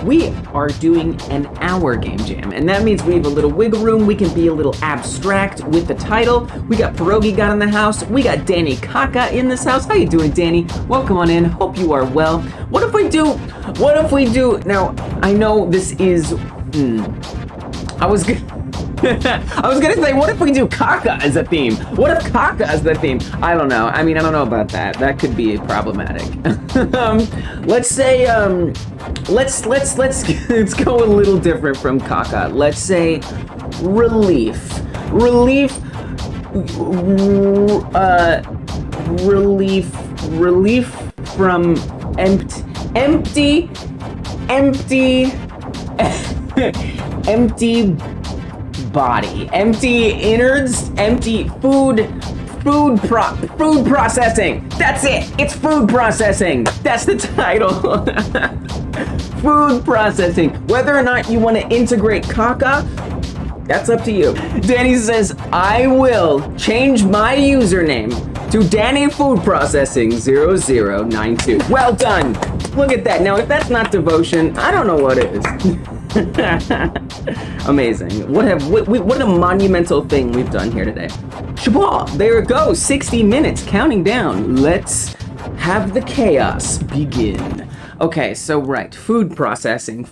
we are doing an hour game jam, and that means we have a little wiggle room. We can be a little abstract with the title. We got Pierogi God in the house. We got Danny Kaka in this house. How you doing, Danny? Welcome on in. Hope you are well. What if we do? Now, I know this is. I was gonna say, what if we do Kaka as a theme? What if Kaka as the theme? I don't know. I mean, I don't know about that. That could be problematic. Let's say, let's go a little different from Kaka. Let's say relief from empty body, empty innards, empty food processing. That's it. It's food processing. That's the title. Food processing. Whether or not you want to integrate Kaka, that's up to you. Danny says, I will change my username to Danny Food Processing 0092. Well done. Look at that. Now, if that's not devotion, I don't know what is. Amazing. What a monumental thing we've done here today. Shabbat, there it goes. 60 minutes counting down. Let's have the chaos begin. Okay, so right, food processing.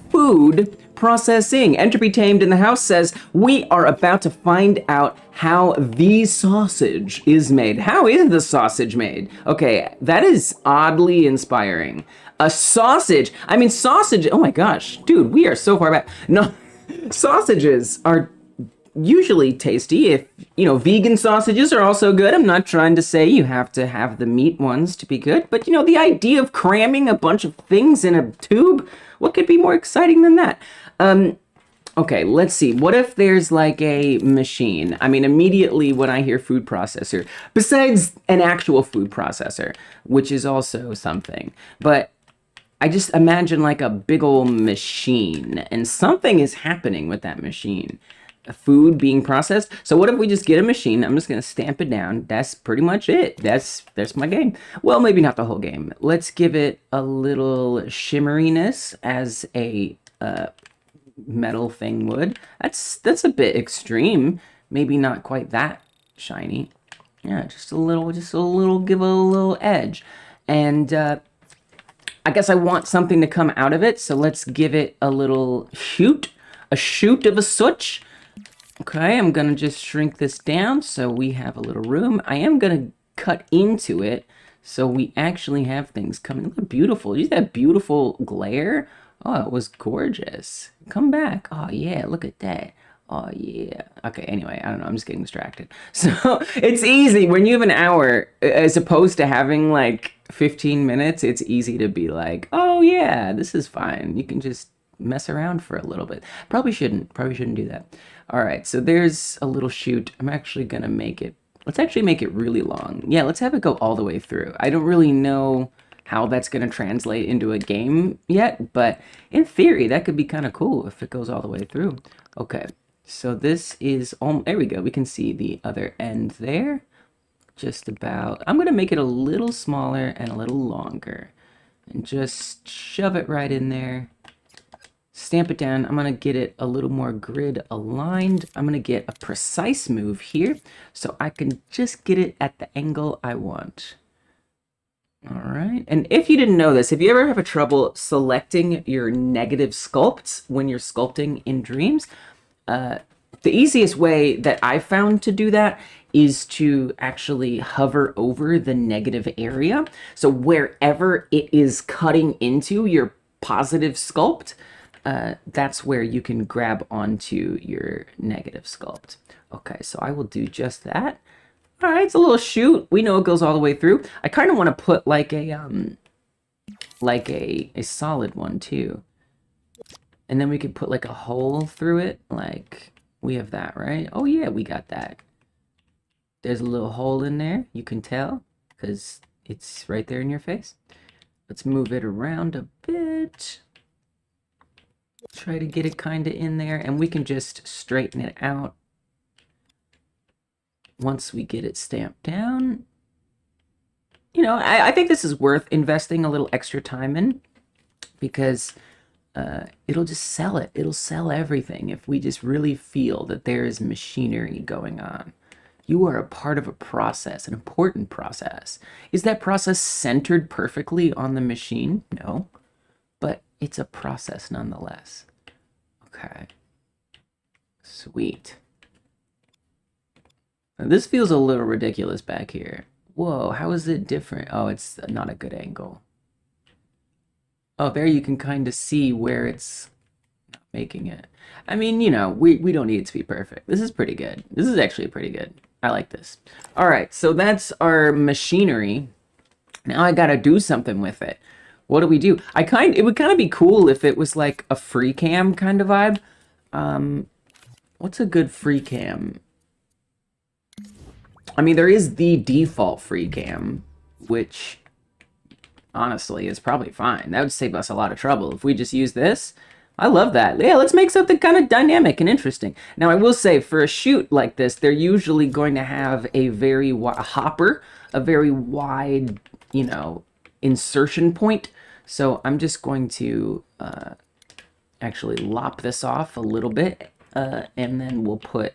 Entropy Tamed in the house says, we are about to find out how the sausage is made. How is the sausage made? Okay, that is oddly inspiring. A sausage, oh my gosh, dude, we are so far back. No, sausages are usually tasty. If, vegan sausages are also good. I'm not trying to say you have to have the meat ones to be good, but the idea of cramming a bunch of things in a tube, what could be more exciting than that? Okay, let's see. What if there's like a machine? Immediately when I hear food processor, besides an actual food processor, which is also something, but I just imagine like a big old machine, and something is happening with that machine. Food being processed. So what if we just get a machine? I'm just gonna stamp it down. That's pretty much it. That's my game. Well, maybe not the whole game. Let's give it a little shimmeriness as a metal thing would. That's a bit extreme. Maybe not quite that shiny. Yeah, just a little, give it a little edge. And I guess I want something to come out of it, so let's give it a little shoot of a switch. Okay, I'm gonna just shrink this down so we have a little room. I am gonna cut into it so we actually have things coming. Look beautiful. You see that beautiful glare? Oh, it was gorgeous. Come back. Oh yeah, look at that. Oh yeah. Okay, anyway, I don't know, I'm just getting distracted. So it's easy when you have an hour as opposed to having like 15 minutes, it's easy to be like, oh yeah, this is fine. You can just mess around for a little bit. Probably shouldn't do that. All right, so there's a little shoot. I'm actually gonna let's actually make it really long. Yeah, let's have it go all the way through. I don't really know how that's gonna translate into a game yet, but in theory, that could be kind of cool if it goes all the way through. Okay, so this is, there we go. We can see the other end there. Just about. I'm gonna make it a little smaller and a little longer and just shove it right in there. Stamp it down. I'm gonna get it a little more grid aligned. I'm gonna get a precise move here so I can just get it at the angle I want. All right, and if you didn't know this, if you ever have a trouble selecting your negative sculpts when you're sculpting in Dreams, the easiest way that I found to do that is to actually hover over the negative area. So wherever it is cutting into your positive sculpt, that's where you can grab onto your negative sculpt. Okay, so I will do just that. All right, it's a little shoot. We know it goes all the way through. I kind of want to put like a solid one too. And then we could put like a hole through it. Like we have that, right? Oh yeah, we got that. There's a little hole in there. You can tell because it's right there in your face. Let's move it around a bit. Try to get it kind of in there, and we can just straighten it out once we get it stamped down. I think this is worth investing a little extra time in because it'll just sell it. It'll sell everything if we just really feel that there is machinery going on. You are a part of a process, an important process. Is that process centered perfectly on the machine? No, but it's a process nonetheless. Okay. Sweet. Now, this feels a little ridiculous back here. Whoa, how is it different? Oh, it's not a good angle. Oh, there you can kind of see where it's not making it. I mean, you know, we don't need it to be perfect. This is pretty good. This is actually pretty good. I like this. All right, so that's our machinery. Now I gotta do something with it. What do we do? It would kind of be cool if it was like a free cam kind of vibe. What's a good free cam? I mean, there is the default free cam, which honestly is probably fine. That would save us a lot of trouble if we just use this. I love that. Yeah, let's make something kind of dynamic and interesting. Now, I will say, for a shoot like this, they're usually going to have a very hopper, a very wide, you know, insertion point. So I'm just going to actually lop this off a little bit, and then we'll put,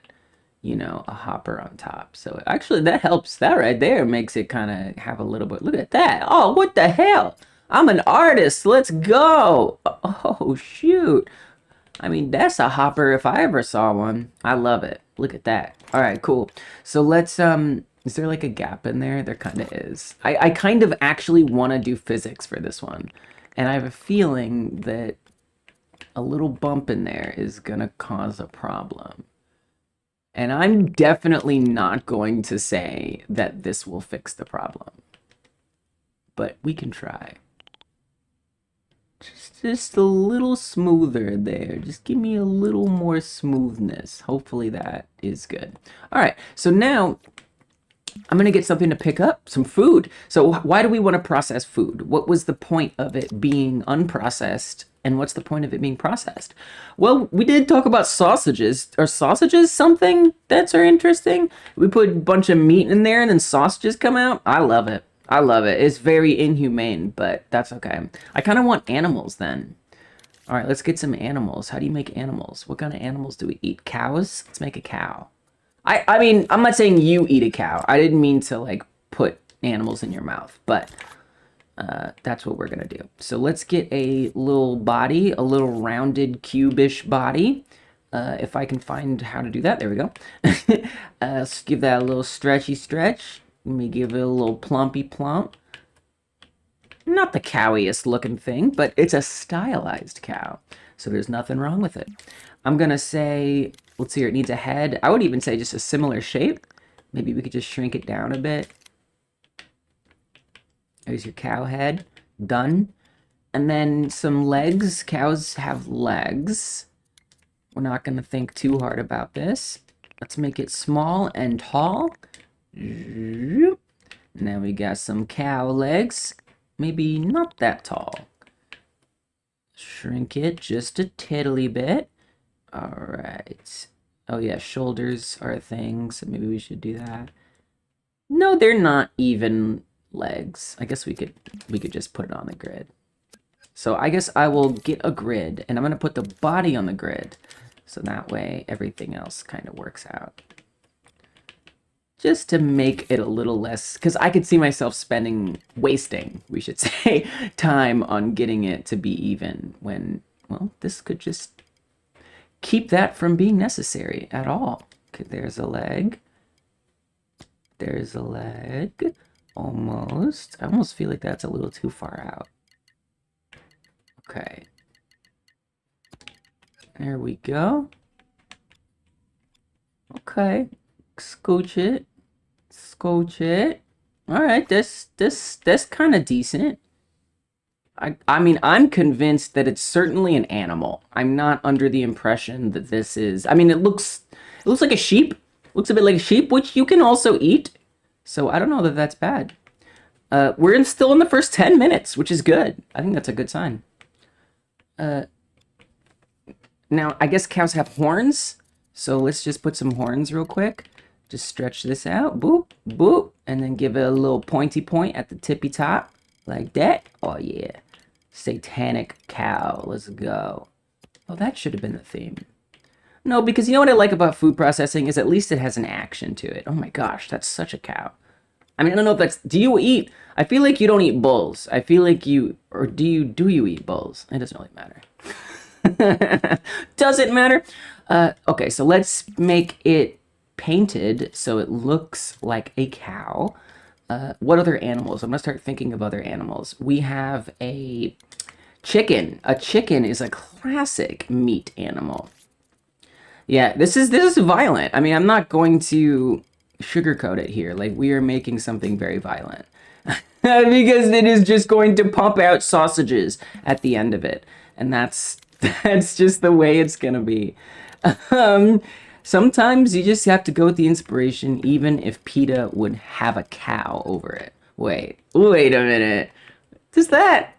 you know, a hopper on top. So actually that helps. That right there makes it kind of have a little bit. Look at that. Oh, what the hell? I'm an artist. Let's go. Oh, shoot. I mean, that's a hopper if I ever saw one. I love it. Look at that. All right, cool. So let's, is there like a gap in there? There kind of is. I kind of actually want to do physics for this one. And I have a feeling that a little bump in there is going to cause a problem. And I'm definitely not going to say that this will fix the problem. But we can try. Just a little smoother there. Just give me a little more smoothness. Hopefully that is good. All right, so now I'm gonna get something to pick up, some food. So why do we want to process food? What was the point of it being unprocessed? And what's the point of it being processed? Well, we did talk about sausages. Are sausages something that's interesting? We put a bunch of meat in there and then sausages come out? I love it. I love it. It's very inhumane, but that's okay. I kind of want animals then. All right, let's get some animals. How do you make animals? What kind of animals do we eat? Cows? Let's make a cow. I mean, I'm not saying you eat a cow. I didn't mean to like put animals in your mouth, but that's what we're gonna do. So let's get a little body, a little rounded cube-ish body. If I can find how to do that, there we go. Let's give that a little stretchy stretch. Let me give it a little plumpy plump. Not the cowiest looking thing, but it's a stylized cow. So there's nothing wrong with it. I'm gonna say, let's see here, it needs a head. I would even say just a similar shape. Maybe we could just shrink it down a bit. There's your cow head, done. And then some legs. Cows have legs. We're not gonna think too hard about this. Let's make it small and tall. Now we got some cow legs. Maybe not that tall. Shrink it just a tiddly bit. All right. Oh yeah, shoulders are a thing, so maybe we should do that. No, they're not even legs. I guess we could just put it on the grid. So I guess I will get a grid, and I'm gonna put the body on the grid, so that way everything else kind of works out. Just to make it a little less, because I could see myself wasting, we should say, time on getting it to be even when, well, this could just keep that from being necessary at all. Okay, there's a leg. There's a leg. Almost. I almost feel like that's a little too far out. Okay. There we go. Okay. Scooch it. Scooch it. All right, that's kind of decent. I mean, I'm convinced that it's certainly an animal. I'm not under the impression that this is. I mean, it looks like a sheep. Looks a bit like a sheep, which you can also eat. So I don't know that that's bad. We're still in the first 10 minutes, which is good. I think that's a good sign. Now, I guess cows have horns. So let's just put some horns real quick. Just stretch this out, boop, boop, and then give it a little pointy point at the tippy top, like that. Oh yeah, satanic cow. Let's go. Oh, that should have been the theme. No, because you know what I like about food processing is at least it has an action to it. Oh my gosh, that's such a cow. I mean, I don't know if that's... Do you eat... I feel like you don't eat bulls. I feel like you... Or do you eat bulls? It doesn't really matter. Does it matter? Okay, so let's make it painted so it looks like a cow. What other animals? I'm going to start thinking of other animals. We have a chicken. A chicken is a classic meat animal. Yeah, this is violent. I mean, I'm not going to sugarcoat it here. Like, we are making something very violent. Because it is just going to pump out sausages at the end of it. And that's just the way it's gonna be. Sometimes you just have to go with the inspiration, even if PETA would have a cow over it. Wait a minute. Is that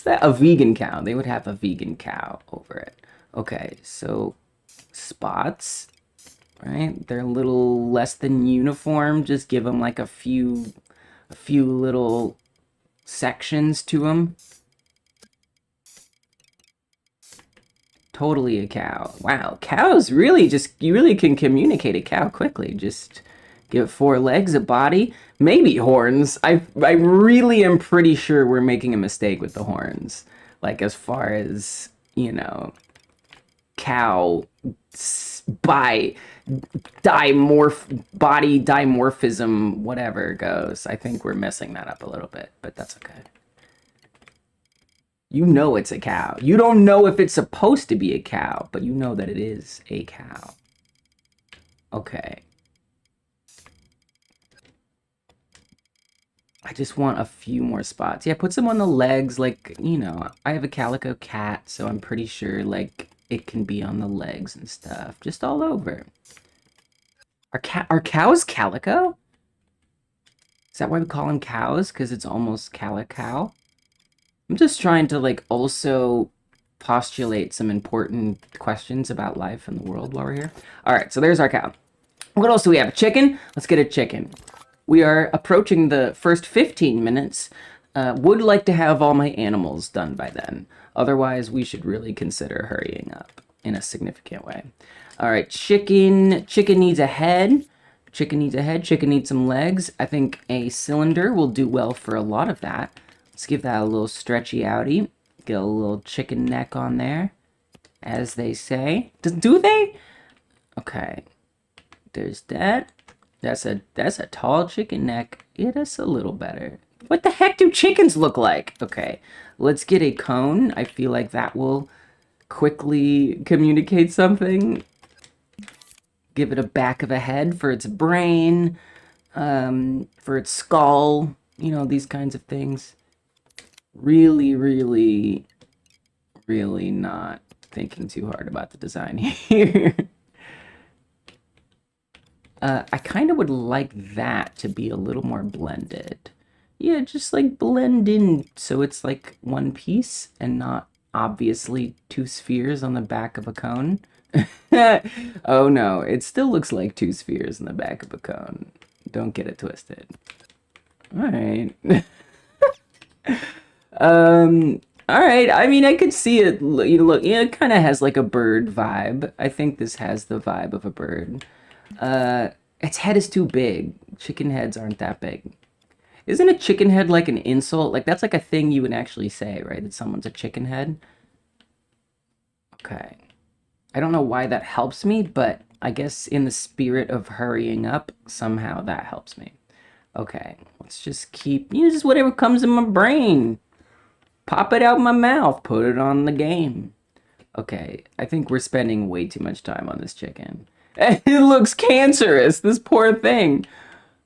a vegan cow? They would have a vegan cow over it. Okay, so spots, right? They're a little less than uniform. Just give them like a few little sections to them. Totally a cow. Wow, cows really you really can communicate a cow quickly. Just give it 4 legs, a body, maybe horns. I really am pretty sure we're making a mistake with the horns. Like, as far as, you know, cow body dimorphism, whatever goes. I think we're messing that up a little bit, but that's okay. You know it's a cow. You don't know if it's supposed to be a cow, but you know that it is a cow. Okay. I just want a few more spots. Yeah, put some on the legs, like, you know, I have a calico cat, so I'm pretty sure, like, it can be on the legs and stuff. Just all over. Are cows calico? Is that why we call them cows? Because it's almost calico? I'm just trying to, like, also postulate some important questions about life and the world while we're here. All right, so there's our cow. What else do we have? A chicken? Let's get a chicken. We are approaching the first 15 minutes. Would like to have all my animals done by then. Otherwise, we should really consider hurrying up in a significant way. All right, chicken. Chicken needs a head. Chicken needs a head. Chicken needs some legs. I think a cylinder will do well for a lot of that. Let's give that a little stretchy outy. Get a little chicken neck on there, as they say. Do they? Okay. There's that. That's a tall chicken neck. Yeah, that's a little better. What the heck do chickens look like? Okay, let's get a cone. I feel like that will quickly communicate something. Give it a back of a head for its brain, for its skull, you know, these kinds of things. Really, really, really not thinking too hard about the design here. I kind of would like that to be a little more blended. Yeah, just like blend in so it's like one piece and not obviously 2 spheres on the back of a cone. Oh no, it still looks like 2 spheres in the back of a cone. Don't get it twisted. Alright. Alright, I mean, I could see it, look, yeah, it kind of has like a bird vibe. I think this has the vibe of a bird. Its head is too big. Chicken heads aren't that big. Isn't a chicken head like an insult? Like, that's like a thing you would actually say, right? That someone's a chicken head? Okay. I don't know why that helps me, but I guess in the spirit of hurrying up, somehow that helps me. Okay, let's just keep, you know, just whatever comes in my brain. Pop it out my mouth, put it on the game. Okay, I think we're spending way too much time on this chicken. It looks cancerous, this poor thing.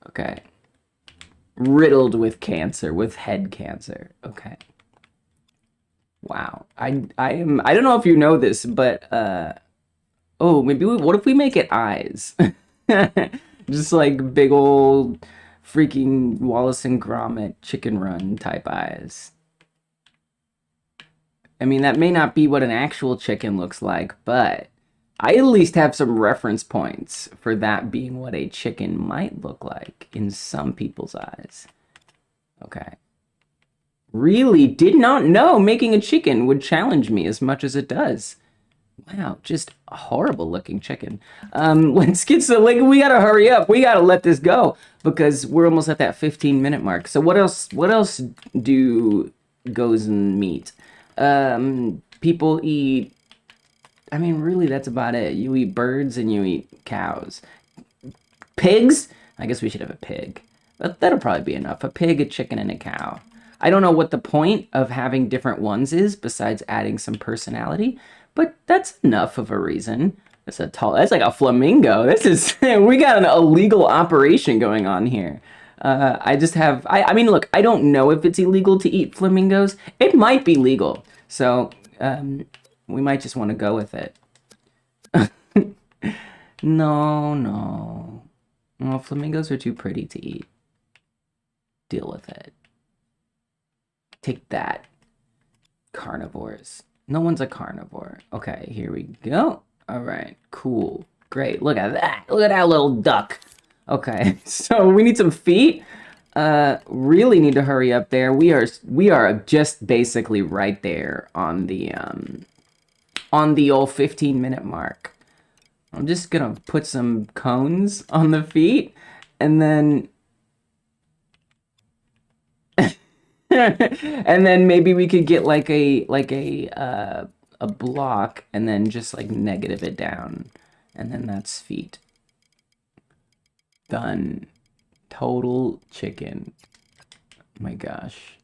Okay. Riddled with cancer, with head cancer. Okay. Wow. I don't know if you know this, but oh, maybe what if we make it eyes? Just like big old freaking Wallace and Gromit Chicken Run type eyes. I mean, that may not be what an actual chicken looks like, but I at least have some reference points for that being what a chicken might look like in some people's eyes. Okay. Really did not know making a chicken would challenge me as much as it does. Wow, just a horrible looking chicken. Let's get so like we gotta hurry up. We gotta let this go because we're almost at that 15-minute mark. So what else? What else do goes in meat? People eat. I mean, really, that's about it. You eat birds and you eat cows. Pigs? I guess we should have a pig. That'll probably be enough. A pig, a chicken, and a cow. I don't know what the point of having different ones is besides adding some personality, but that's enough of a reason. That's like a flamingo. This is, we got an illegal operation going on here. I mean, look, I don't know if it's illegal to eat flamingos. It might be legal. So, we might just want to go with it. No, no. Well, flamingos are too pretty to eat. Deal with it. Take that. Carnivores. No one's a carnivore. Okay, here we go. All right, cool. Great. Look at that. Look at that little duck. Okay, so we need some feet. Really need to hurry up there. We are just basically right there on the old 15-minute mark. I'm just gonna put some cones on the feet and then and then maybe we could get like a block and then just like negative it down. And then that's feet. Done. Total chicken. Oh my gosh.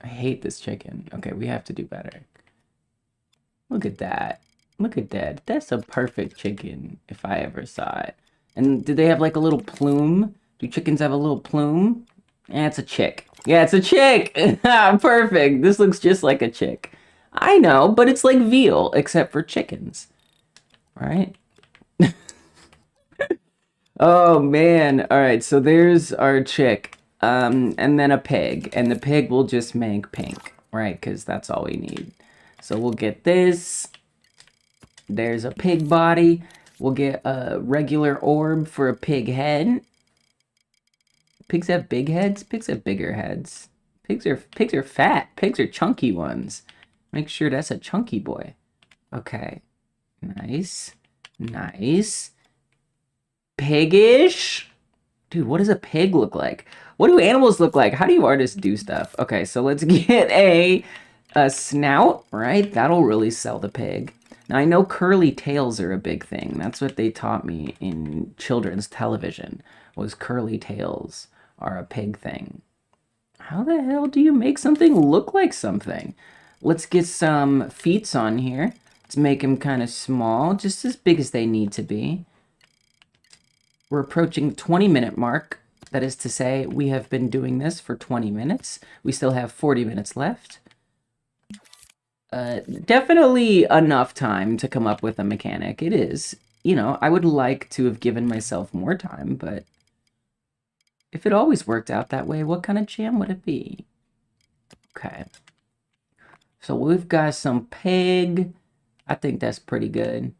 I hate this chicken. Okay, we have to do better. Look at that. Look at that. That's a perfect chicken if I ever saw it. And do they have like a little plume? Do chickens have a little plume? Yeah, it's a chick. Yeah, it's a chick. Perfect. This looks just like a chick. I know, but it's like veal, except for chickens. Right? Oh, man. All right, so there's our chick. And then a pig. And the pig will just make pink, right? Because that's all we need. So we'll get this. There's a pig body. We'll get a regular orb for a pig head. Pigs have big heads? Pigs have bigger heads. Pigs are fat. Pigs are chunky ones. Make sure that's a chunky boy. Okay. Nice. Nice. Piggish? Dude, what does a pig look like? What do animals look like? How do you artists do stuff? Okay, so let's get a snout, right? That'll really sell the pig. Now, I know curly tails are a big thing. That's what they taught me in children's television, was curly tails are a pig thing. How the hell do you make something look like something? Let's get some feet on here. Let's make them kind of small, just as big as they need to be. We're approaching the 20-minute mark. That is to say, we have been doing this for 20 minutes. We still have 40 minutes left. Definitely enough time to come up with a mechanic. It is. You know, I would like to have given myself more time, but if it always worked out that way, what kind of jam would it be? Okay. So we've got some pig. I think that's pretty good.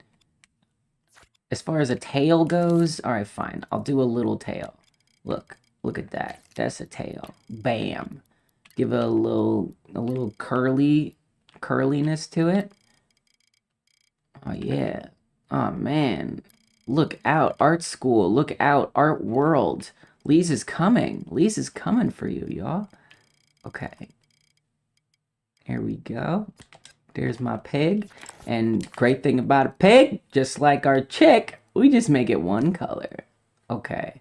As far as a tail goes, all right, fine. I'll do a little tail. Look at that. That's a tail. Bam. Give it a little curliness to it. Oh yeah. Oh man. Look out, art school. Look out, art world. Lise is coming. Lise is coming for you, y'all. Okay. Here we go. There's my pig. And great thing about a pig, just like our chick, we just make it one color. Okay.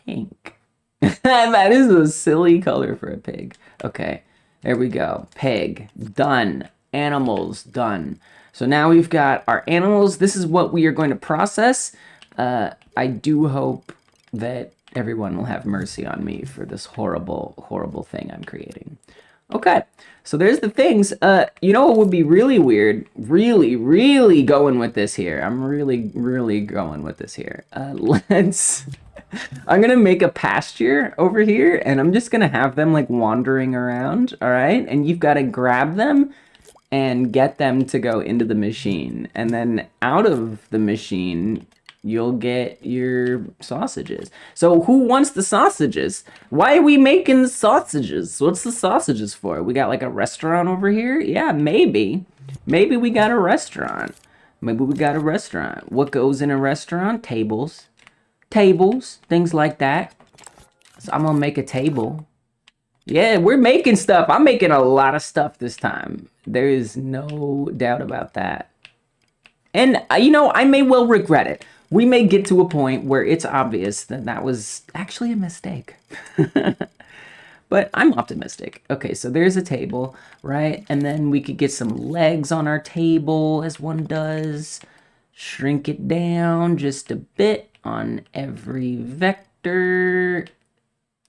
Pink. That is a silly color for a pig. Okay. There we go. Pig. Done. Animals. Done. So now we've got our animals. This is what we are going to process. I do hope that everyone will have mercy on me for this horrible, horrible thing I'm creating. Okay, so there's the things. You know what would be really weird? Really, really going with this here. I'm really, really going with this here. I'm gonna make a pasture over here, and I'm just gonna have them like wandering around, all right? And you've got to grab them and get them to go into the machine. And then out of the machine, you'll get your sausages. So who wants the sausages? Why are we making sausages? What's the sausages for? We got like a restaurant over here? Yeah, maybe. Maybe we got a restaurant. Maybe we got a restaurant. What goes in a restaurant? Tables. Tables, things like that. So I'm gonna make a table. Yeah, we're making stuff. I'm making a lot of stuff this time. There is no doubt about that. And, you know, I may well regret it. We may get to a point where it's obvious that that was actually a mistake. But I'm optimistic. Okay, so there's a table, right? And then we could get some legs on our table, as one does. Shrink it down just a bit on every vector.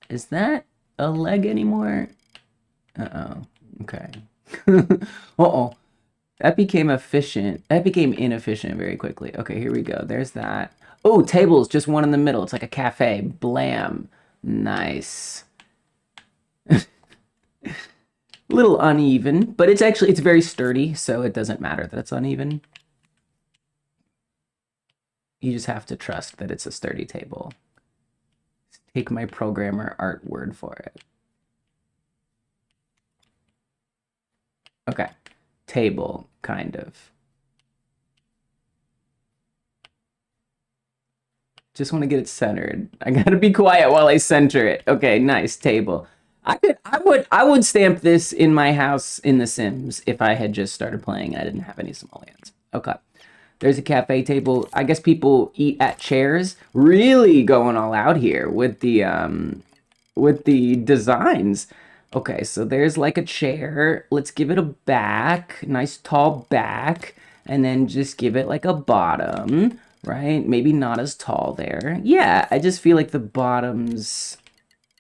Is that a leg anymore? Uh-oh. Okay. Uh-oh. That became efficient. That became inefficient very quickly. Okay, here we go. There's that. Oh, tables, just one in the middle. It's like a cafe. Blam. Nice. Little uneven, but it's very sturdy, so it doesn't matter that it's uneven. You just have to trust that it's a sturdy table. Take my programmer art word for it. Okay. Table, kind of. Just want to get it centered. I gotta be quiet while I center it. Okay, nice table. I would stamp this in my house in The Sims if I had just started playing and I didn't have any simoleons. Okay. There's a cafe table. I guess people eat at chairs. Really going all out here with the designs. Okay, so there's like a chair. Let's give it a back, nice tall back, and then just give it like a bottom, right? Maybe not as tall there. Yeah, I just feel like the bottoms,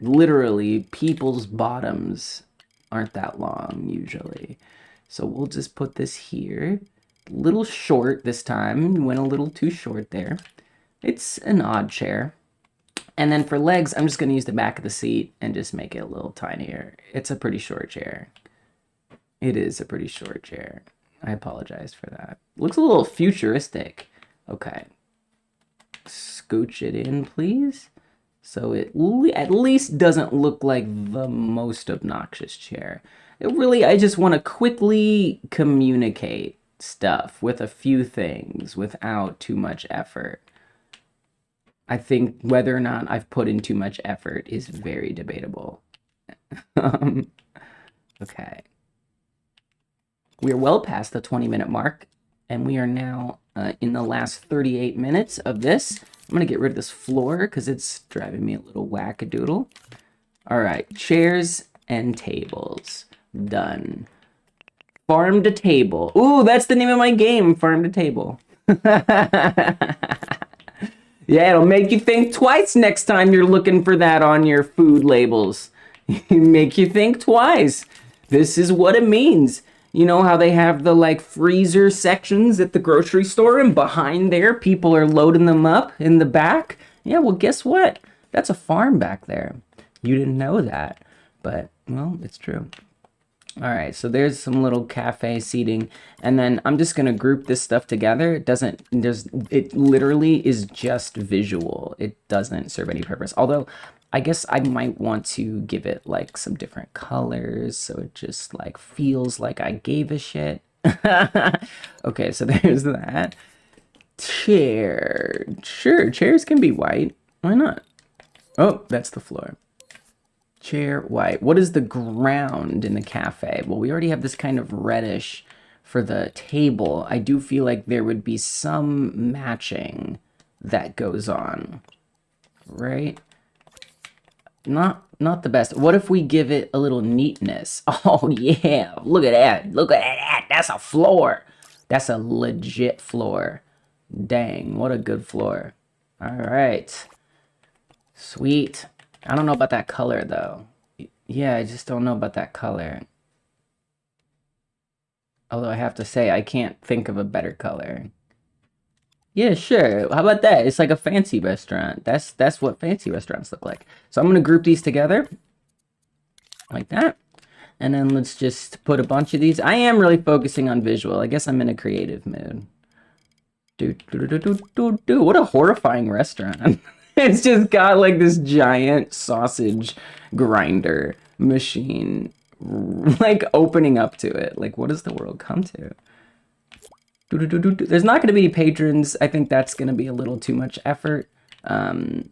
literally people's bottoms aren't that long usually. So we'll just put this here. Little short this time. Went a little too short there. It's an odd chair. And then for legs, I'm just going to use the back of the seat and just make it a little tinier. It's a pretty short chair. It is a pretty short chair. I apologize for that. Looks a little futuristic. Okay. Scooch it in, please. So it at least doesn't look like the most obnoxious chair. I just want to quickly communicate stuff with a few things without too much effort. I think whether or not I've put in too much effort is very debatable. Okay. We are well past the 20-minute mark, and we are now in the last 38 minutes of this. I'm going to get rid of this floor because it's driving me a little wackadoodle. All right, chairs and tables. Done. Farm to table. Ooh, that's the name of my game, Farm to Table. Yeah, it'll make you think twice next time you're looking for that on your food labels. Make you think twice. This is what it means. You know how they have the like freezer sections at the grocery store, and behind there people are loading them up in the back? Yeah, well, guess what? That's a farm back there. You didn't know that, but well, it's true. All right, so there's some little cafe seating, and then I'm just gonna group this stuff together. It literally is just visual. It doesn't serve any purpose. Although, I guess I might want to give it like some different colors, so it just like feels like I gave a shit. Okay, so there's that. Chair. Sure, chairs can be white. Why not? Oh, that's the floor. Chair white. What is the ground in the cafe? Well, we already have this kind of reddish for the table. I do feel like there would be some matching that goes on, right? Not the best. What if we give it a little neatness? Oh yeah, look at that. Look at that. That's a floor. That's a legit floor. Dang, what a good floor. All right. Sweet. I don't know about that color, though. Yeah, I just don't know about that color. Although I have to say, I can't think of a better color. Yeah, sure. How about that? It's like a fancy restaurant. That's what fancy restaurants look like. So I'm going to group these together. Like that. And then let's just put a bunch of these. I am really focusing on visual. I guess I'm in a creative mood. What a horrifying restaurant. It's just got like this giant sausage grinder machine like opening up to it. Like, what does the world come to? There's not going to be patrons. I think that's going to be a little too much effort. We're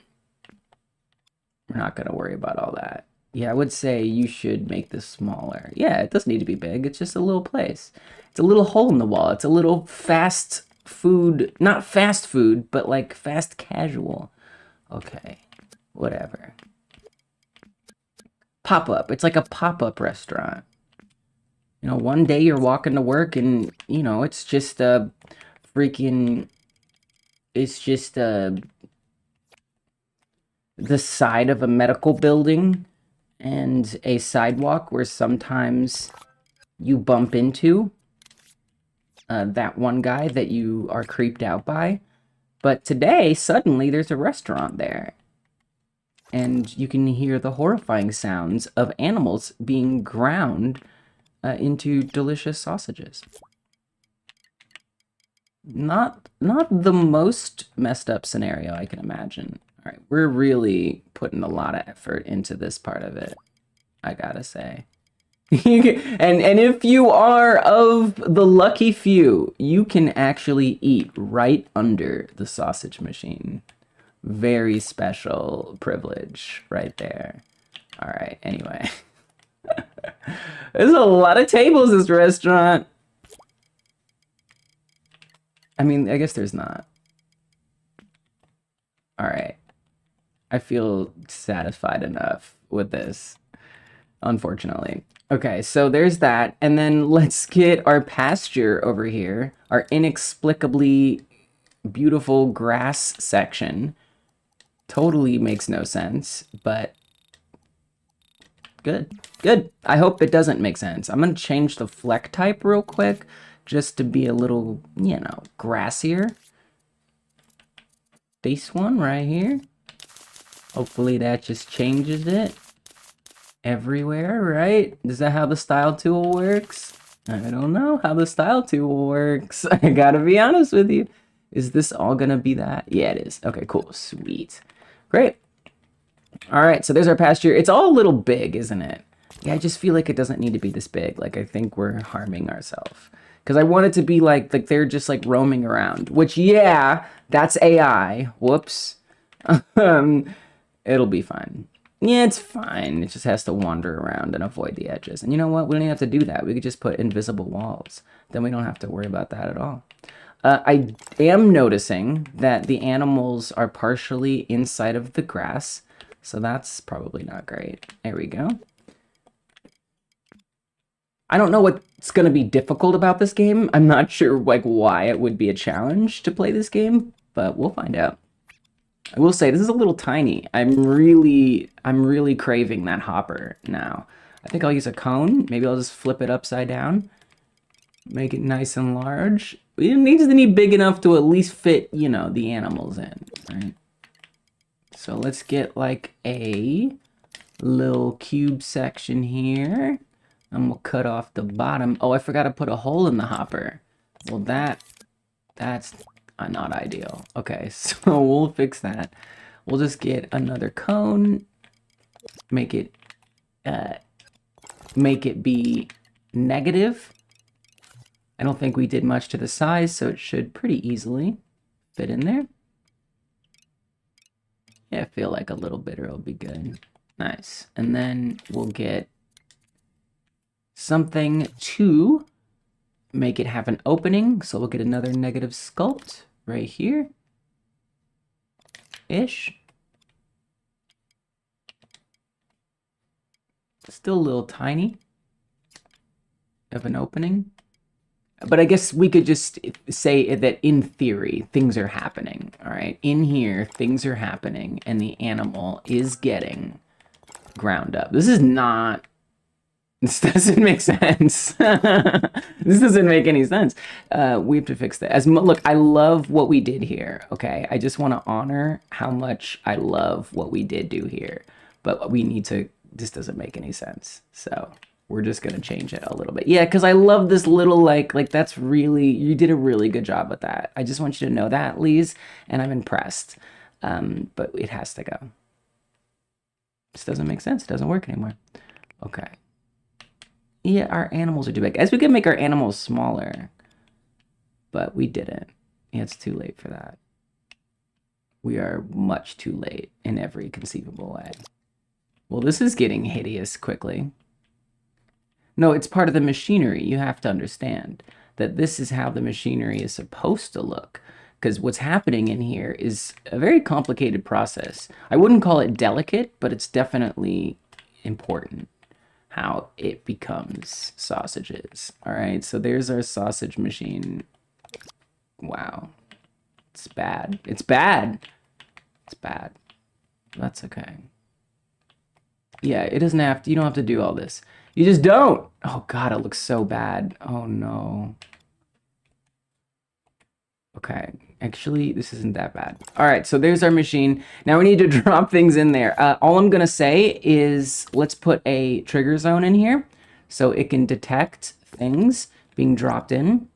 not going to worry about all that. Yeah, I would say you should make this smaller. Yeah, it doesn't need to be big. It's just a little place. It's a little hole in the wall. It's a little fast food, not fast food, but like fast casual. Okay, whatever. Pop-up. It's like a pop-up restaurant. You know, one day you're walking to work and, you know, it's just a freaking, it's just the side of a medical building and a sidewalk where sometimes you bump into that one guy that you are creeped out by. But today, suddenly, there's a restaurant there. And you can hear the horrifying sounds of animals being ground into delicious sausages. Not the most messed up scenario I can imagine. All right, we're really putting a lot of effort into this part of it, I gotta say. And if you are of the lucky few, you can actually eat right under the sausage machine. Very special privilege right there. All right, anyway. There's a lot of tables in this restaurant. I mean, I guess there's not. All right. I feel satisfied enough with this, unfortunately. Okay, so there's that. And then let's get our pasture over here, our inexplicably beautiful grass section. Totally makes no sense, but good. Good. I hope it doesn't make sense. I'm going to change the fleck type real quick just to be a little, you know, grassier. This one right here. Hopefully that just changes it everywhere, right? Is that how the style tool works? I don't know how the style tool works. I gotta be honest with you. Is this all gonna be that? Yeah, it is. Okay, cool. Sweet. Great. All right, so there's our pasture. It's all a little big, isn't it? Yeah, I just feel like it doesn't need to be this big. Like, I think we're harming ourselves. Because I want it to be like they're just like roaming around. Which, yeah, that's AI. Whoops. It'll be fine. Yeah, it's fine. It just has to wander around and avoid the edges. And you know what? We don't even have to do that. We could just put invisible walls. Then we don't have to worry about that at all. I am noticing that the animals are partially inside of the grass. So that's probably not great. There we go. I don't know what's going to be difficult about this game. I'm not sure like why it would be a challenge to play this game, but we'll find out. I will say this is a little tiny. I'm really craving that hopper now. I think I'll use a cone. Maybe I'll just flip it upside down. Make it nice and large. It needs to be big enough to at least fit, you know, the animals in, right? So let's get like a little cube section here. And we'll cut off the bottom. Oh, I forgot to put a hole in the hopper. Well, that's not ideal. Okay, so we'll fix that. We'll just get another cone. Make it be negative. I don't think we did much to the size, so it should pretty easily fit in there. Yeah, I feel like a little bit will be good. Nice. And then we'll get something to make it have an opening. So we'll get another negative sculpt right here. Ish. Still a little tiny of an opening. But I guess we could just say that in theory, things are happening, all right? In here, things are happening, and the animal is getting ground up. This doesn't make sense. This doesn't make any sense. We have to fix that. Look, I love what we did here, okay? I just want to honor how much I love what we did do here. But we need to, this doesn't make any sense. So we're just gonna change it a little bit. Yeah, because I love this little like that's really, you did a really good job with that. I just want you to know that, Lise, and I'm impressed. But it has to go. This doesn't make sense. It doesn't work anymore. Okay. Yeah, our animals are too big. As we can make our animals smaller, but we didn't. Yeah, it's too late for that. We are much too late in every conceivable way. Well, this is getting hideous quickly. No, it's part of the machinery. You have to understand that this is how the machinery is supposed to look. Because what's happening in here is a very complicated process. I wouldn't call it delicate, but it's definitely important how it becomes sausages. All right, so there's our sausage machine. Wow. It's bad. It's bad. It's bad. That's okay. Yeah, it doesn't have to, you don't have to do all this. You just don't. Oh God, it looks so bad. Oh no. Okay, actually, this isn't that bad. All right, so there's our machine. Now we need to drop things in there. All I'm gonna say is let's put a trigger zone in here so it can detect things being dropped in.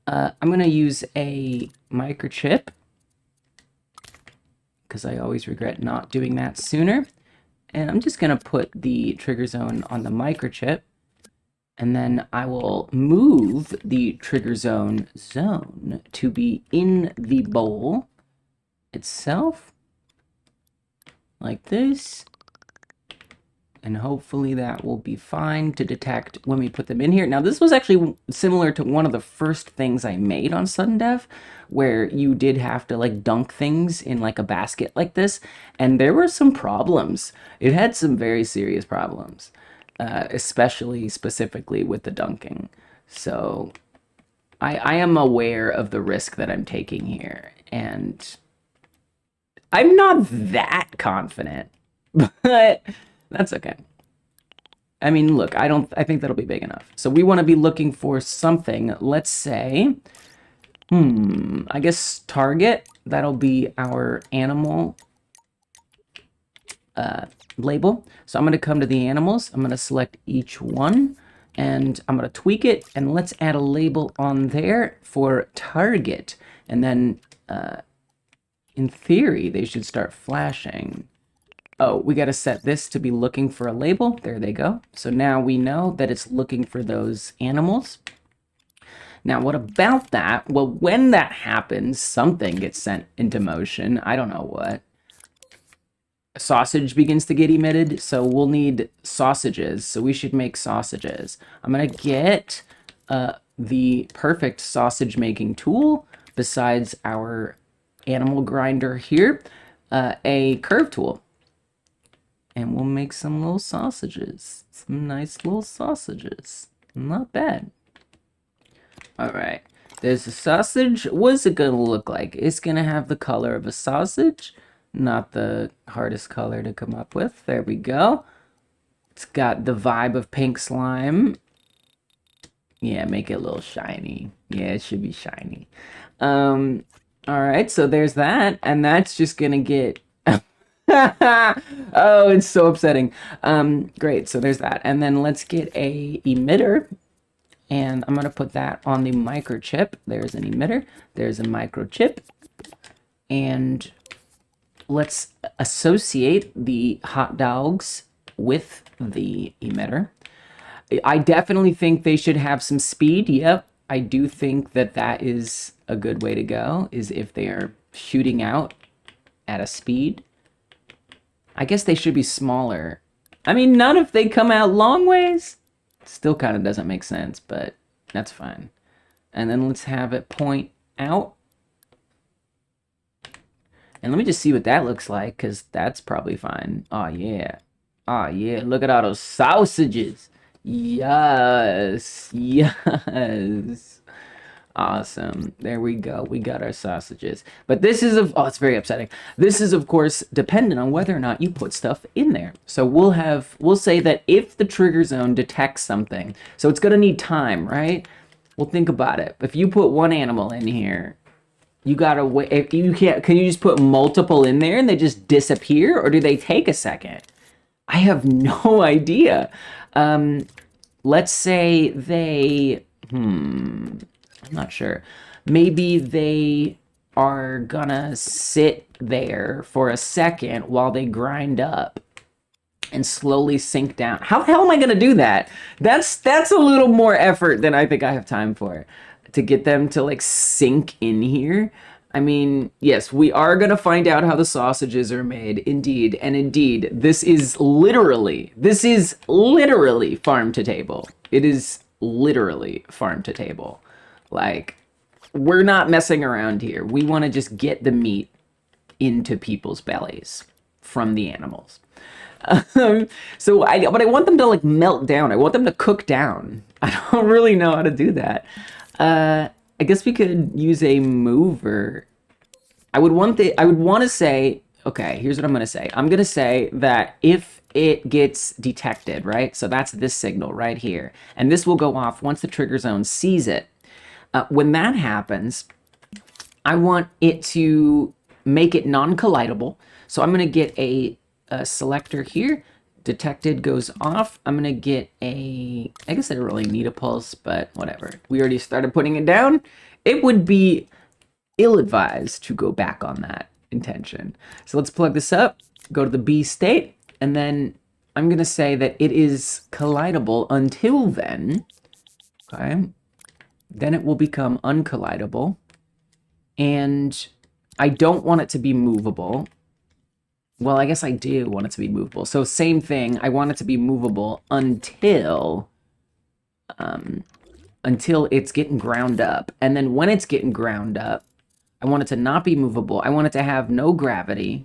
I'm gonna use a microchip because I always regret not doing that sooner. And I'm just gonna put the trigger zone on the microchip, and then I will move the trigger zone to be in the bowl itself, like this. And hopefully that will be fine to detect when we put them in here. Now, this was actually similar to one of the first things I made on Sudden Dev, where you did have to like dunk things in like a basket like this. And there were some problems. It had some very serious problems, especially specifically with the dunking. So I am aware of the risk that I'm taking here. And I'm not that confident, but that's okay. I mean, look, I think that'll be big enough. So we want to be looking for something, let's say, I guess target, that'll be our animal label. So I'm going to come to the animals, I'm going to select each one, and I'm going to tweak it, and let's add a label on there for target. And then, in theory, they should start flashing. Oh, we got to set this to be looking for a label. There they go. So now we know that it's looking for those animals. Now, what about that? Well, when that happens, something gets sent into motion. I don't know what. A sausage begins to get emitted, so we'll need sausages. So we should make sausages. I'm going to get the perfect sausage making tool besides our animal grinder here, a curve tool. And we'll make some little sausages. Some nice little sausages. Not bad. All right. There's a sausage. What's it going to look like? It's going to have the color of a sausage. Not the hardest color to come up with. There we go. It's got the vibe of pink slime. Yeah, make it a little shiny. Yeah, it should be shiny. All right. So there's that. And that's just going to get... Oh, it's so upsetting. Great, so there's that. And then let's get a emitter, and I'm gonna put that on the microchip. There's an emitter, there's a microchip, and let's associate the hot dogs with the emitter. I definitely think they should have some speed. Yep, I do think that that is a good way to go, is if they are shooting out at a speed. I guess they should be smaller. I mean, none if they come out long ways. Still kind of doesn't make sense, but that's fine. And then let's have it point out. And let me just see what that looks like, because that's probably fine. Oh, yeah. Oh, yeah. Look at all those sausages. Yes. Yes. Awesome. There we go. We got our sausages. But this is oh, it's very upsetting. This is, of course, dependent on whether or not you put stuff in there. So we'll say that if the trigger zone detects something, so it's going to need time, right? Well, think about it. If you put one animal in here, you got to wait. If you can't, can you just put multiple in there and they just disappear, or do they take a second? I have no idea. Let's say they, I'm not sure. Maybe they are gonna sit there for a second while they grind up and slowly sink down. How the hell am I gonna do that? That's a little more effort than I think I have time for to get them to like sink in here. I mean, yes, we are gonna find out how the sausages are made, indeed, and indeed, this is literally farm to table. It is literally farm to table. Like, we're not messing around here. We want to just get the meat into people's bellies from the animals. But I want them to like melt down. I want them to cook down. I don't really know how to do that. I guess we could use a mover. I would want to say, okay, here's what I'm going to say. I'm going to say that if it gets detected, right? So that's this signal right here. And this will go off once the trigger zone sees it. When that happens, I want it to make it non-collidable. So I'm going to get a selector here. Detected goes off. I'm going to get I guess I don't really need a pulse, but whatever. We already started putting it down. It would be ill-advised to go back on that intention. So let's plug this up, go to the B state, and then I'm going to say that it is collidable until then. Okay. Then it will become uncollidable. And I don't want it to be movable. Well, I guess I do want it to be movable. So same thing, I want it to be movable until it's getting ground up. And then when it's getting ground up, I want it to not be movable. I want it to have no gravity.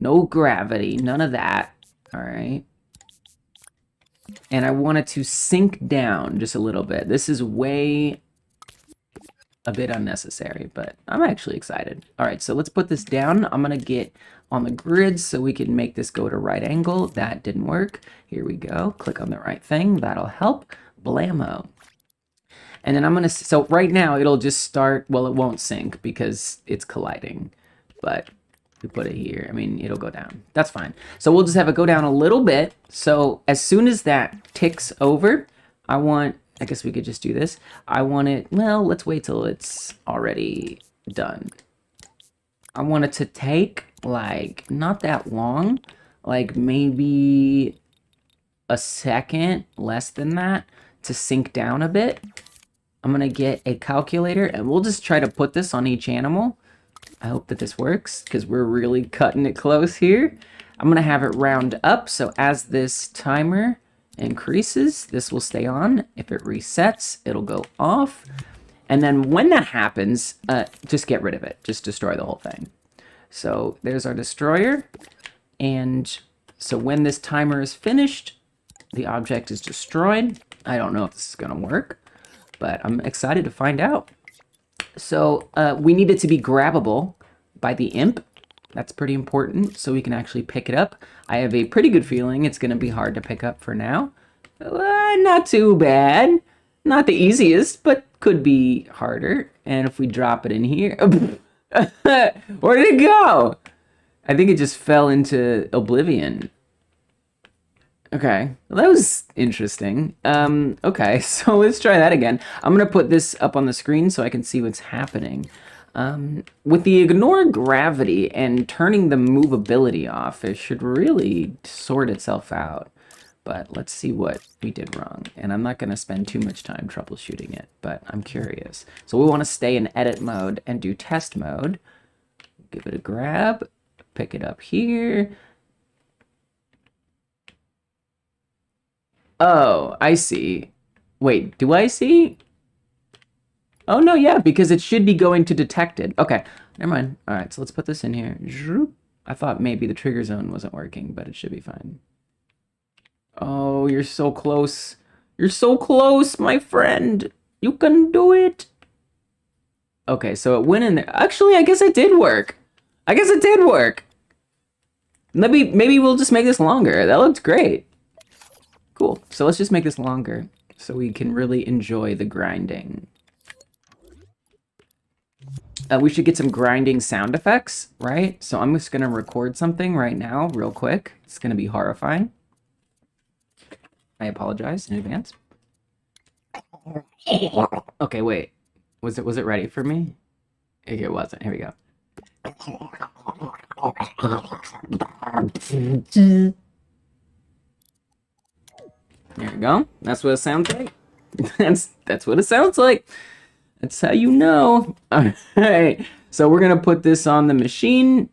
No gravity, none of that. All right. And I want it to sink down just a little bit. This is way a bit unnecessary, but I'm actually excited. All right, so let's put this down. I'm going to get on the grid so we can make this go to right angle. That didn't work. Here we go. Click on the right thing. That'll help. Blammo. And then I'm going to, so right now it'll just start, well, it won't sink because it's colliding, but we put it here. I mean, it'll go down. That's fine. So we'll just have it go down a little bit. So as soon as that ticks over, I guess we could just do this. I want it, well, let's wait till it's already done. I want it to take like not that long, like maybe a second, less than that, to sink down a bit. I'm going to get a calculator and we'll just try to put this on each animal. I hope that this works because we're really cutting it close here. I'm going to have it round up. So as this timer increases, this will stay on. If it resets, it'll go off. And then when that happens, just get rid of it. Just destroy the whole thing. So there's our destroyer. And so when this timer is finished, the object is destroyed. I don't know if this is going to work, but I'm excited to find out. So we need it to be grabbable by the imp. That's pretty important so we can actually pick it up. I have a pretty good feeling it's going to be hard to pick up for now. Not too bad. Not the easiest, but could be harder. And if we drop it in here... Where did it go? I think it just fell into oblivion. Okay, well, that was interesting. Okay, so let's try that again. I'm going to put this up on the screen so I can see what's happening. With the ignore gravity and turning the movability off, it should really sort itself out. But let's see what we did wrong. And I'm not going to spend too much time troubleshooting it, but I'm curious. So we want to stay in edit mode and do test mode. Give it a grab, pick it up here. Oh, I see. Wait, do I see? Oh, no, yeah, because it should be going to detected. Okay, never mind. All right, so let's put this in here. I thought maybe the trigger zone wasn't working, but it should be fine. Oh, you're so close. You're so close, my friend. You can do it. Okay, so it went in there. Actually, I guess it did work. I guess it did work. Maybe we'll just make this longer. That looked great. Cool. So let's just make this longer so we can really enjoy the grinding. We should get some grinding sound effects, right? So I'm just going to record something right now real quick. It's going to be horrifying. I apologize in advance. Okay, wait. Was it ready for me? It wasn't. Here we go. There we go. That's what it sounds like. That's what it sounds like. That's how you know. All right. So we're gonna put this on the machine,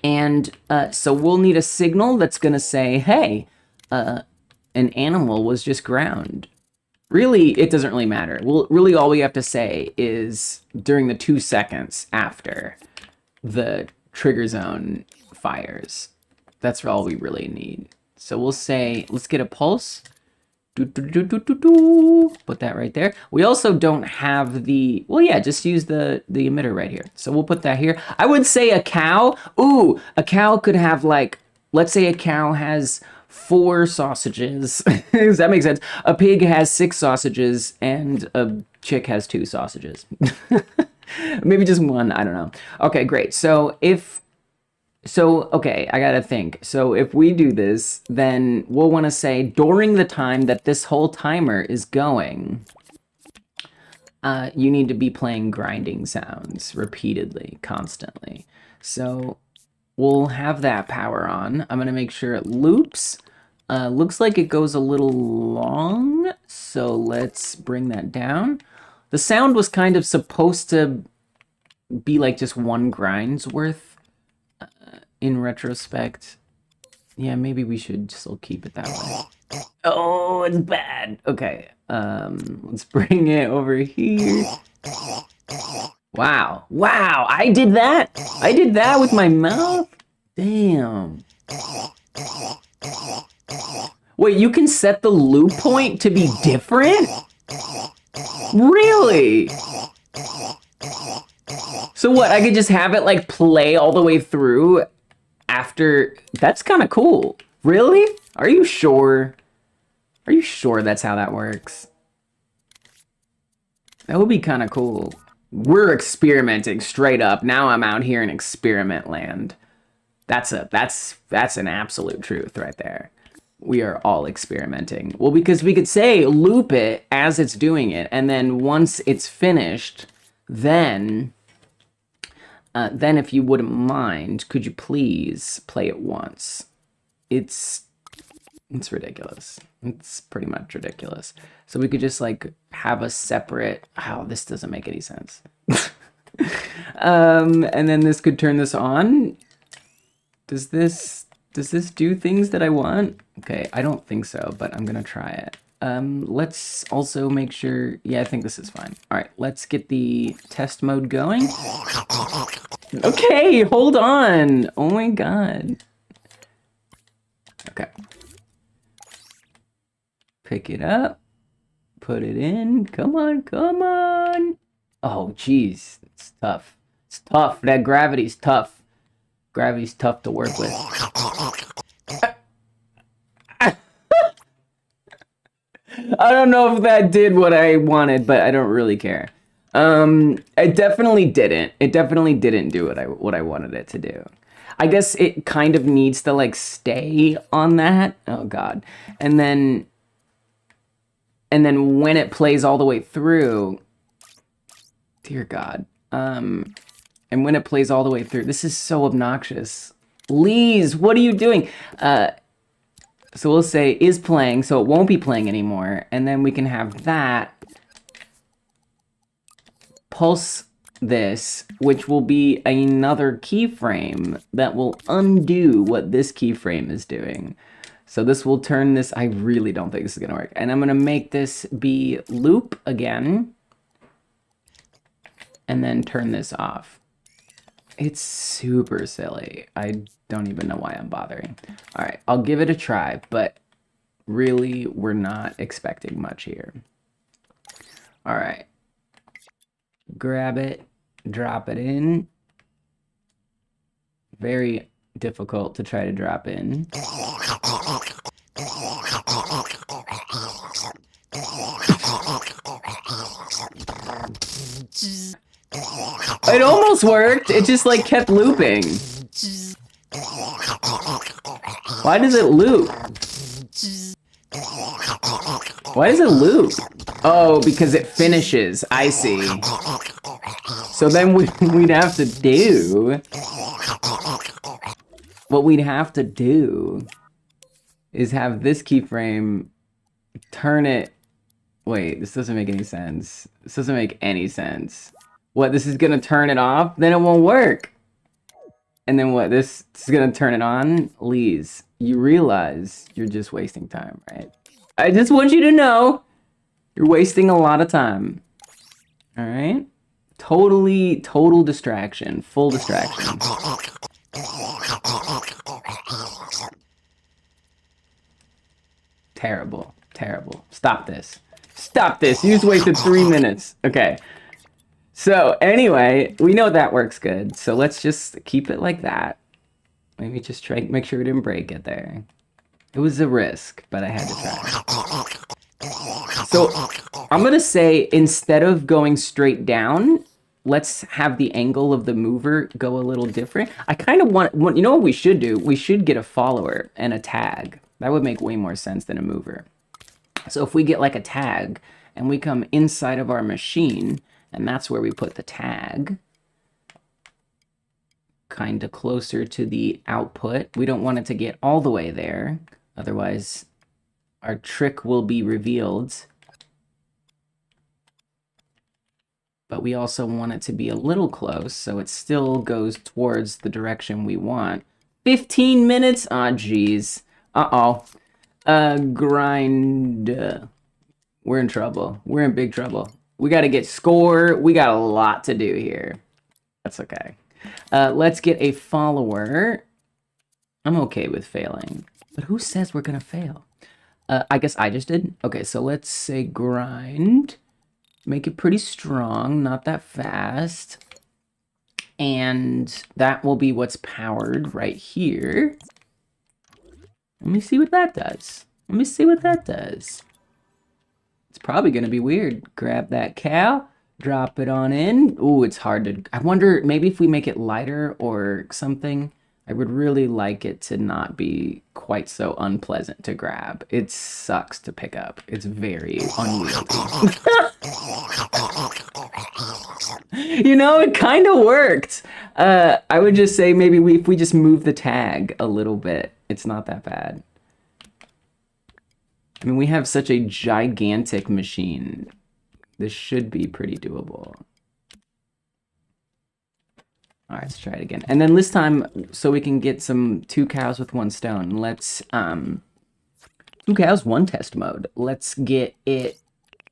and so we'll need a signal that's gonna say, "Hey, an animal was just ground." Really, it doesn't really matter. Well, really, all we have to say is during the 2 seconds after the trigger zone fires. That's all we really need. So we'll say, let's get a pulse. Put that right there. We also don't have the, well, yeah, just use the emitter right here. So we'll put that here. I would say a cow. Ooh, a cow could have like, let's say a cow has 4 sausages. Does that make sense? A pig has 6 sausages and a chick has 2 sausages. Maybe just 1, I don't know. Okay, great. Okay, I gotta think. So if we do this, then we'll want to say during the time that this whole timer is going, you need to be playing grinding sounds repeatedly, constantly. So we'll have that power on. I'm gonna make sure it loops. Looks like it goes a little long, so let's bring that down. The sound was kind of supposed to be like just 1 grind's worth. In retrospect, yeah, maybe we should still keep it that way. Oh, it's bad. Okay, let's bring it over here. Wow, I did that. I did that with my mouth. Damn. Wait, you can set the loop point to be different? Really? So what, I could just have it like play all the way through after? That's kind of cool. Really? Are you sure? Are you sure that's how that works? That would be kind of cool. We're experimenting straight up. Now I'm out here in experiment land. That's an absolute truth right there. We are all experimenting. Well, because we could say loop it as it's doing it, and then once it's finished, then if you wouldn't mind, could you please play it once? It's ridiculous. It's pretty much ridiculous. So we could just like have a separate, oh, this doesn't make any sense. And then this could turn this on. Does this do things that I want? Okay, I don't think so, but I'm gonna try it. Let's also make sure, yeah, I think this is fine. All right, let's get the test mode going. Okay, hold on. Oh my God. Okay. Pick it up, put it in. Come on. Oh, geez, it's tough. It's tough. That gravity's tough. Gravity's tough to work with. I don't know if that did what I wanted, but I don't really care. It definitely didn't. It definitely didn't do what I wanted it to do. I guess it kind of needs to like stay on that. Oh God. And then when it plays all the way through, dear God. And when it plays all the way through, this is so obnoxious. Lise, what are you doing? So we'll say is playing, so it won't be playing anymore. And then we can have that pulse this, which will be another keyframe that will undo what this keyframe is doing. So this will turn this, I really don't think this is gonna work. And I'm gonna make this be loop again, and then turn this off. It's super silly. I don't even know why I'm bothering. All right, I'll give it a try, but really, we're not expecting much here. All right, grab it, drop it in. Very difficult to try to drop in. It almost worked. It just like kept looping. Why does it loop? Why does it loop? Oh, because it finishes. I see. So then we'd have to do... What we'd have to do is have this keyframe turn it... Wait, this doesn't make any sense. This doesn't make any sense. What, this is gonna turn it off? Then it won't work. And then what, this is gonna turn it on? Please, you realize you're just wasting time, right? I just want you to know you're wasting a lot of time. All right? Total distraction, full distraction. Terrible, terrible. Stop this. Stop this. You just wasted 3 minutes. Okay. So anyway, we know that works good. So let's just keep it like that. Maybe just try, make sure we didn't break it there. It was a risk, but I had to try. So I'm going to say instead of going straight down, let's have the angle of the mover go a little different. I kind of want, you know what we should do? We should get a follower and a tag. That would make way more sense than a mover. So if we get like a tag and we come inside of our machine, and that's where we put the tag, kind of closer to the output. We don't want it to get all the way there. Otherwise, our trick will be revealed. But we also want it to be a little close, so it still goes towards the direction we want. 15 minutes? Aw, geez. Uh-oh. Grind. We're in trouble. We're in big trouble. We got to get score. We got a lot to do here. That's okay. Let's get a follower. I'm okay with failing. But who says we're going to fail? I guess I just did. Okay, so let's say grind. Make it pretty strong, not that fast. And that will be what's powered right here. Let me see what that does. Let me see what that does. It's probably going to be weird. Grab that cow, drop it on in. Ooh, it's hard to... I wonder, maybe if we make it lighter or something, I would really like it to not be quite so unpleasant to grab. It sucks to pick up. It's very unwieldy. You know, it kind of worked. I would just say maybe if we just move the tag a little bit, it's not that bad. I mean, we have such a gigantic machine. This should be pretty doable. All right, let's try it again. And then this time, so we can get some 2 cows with 1 stone, let's, 2 cows, 1 test mode. Let's get it,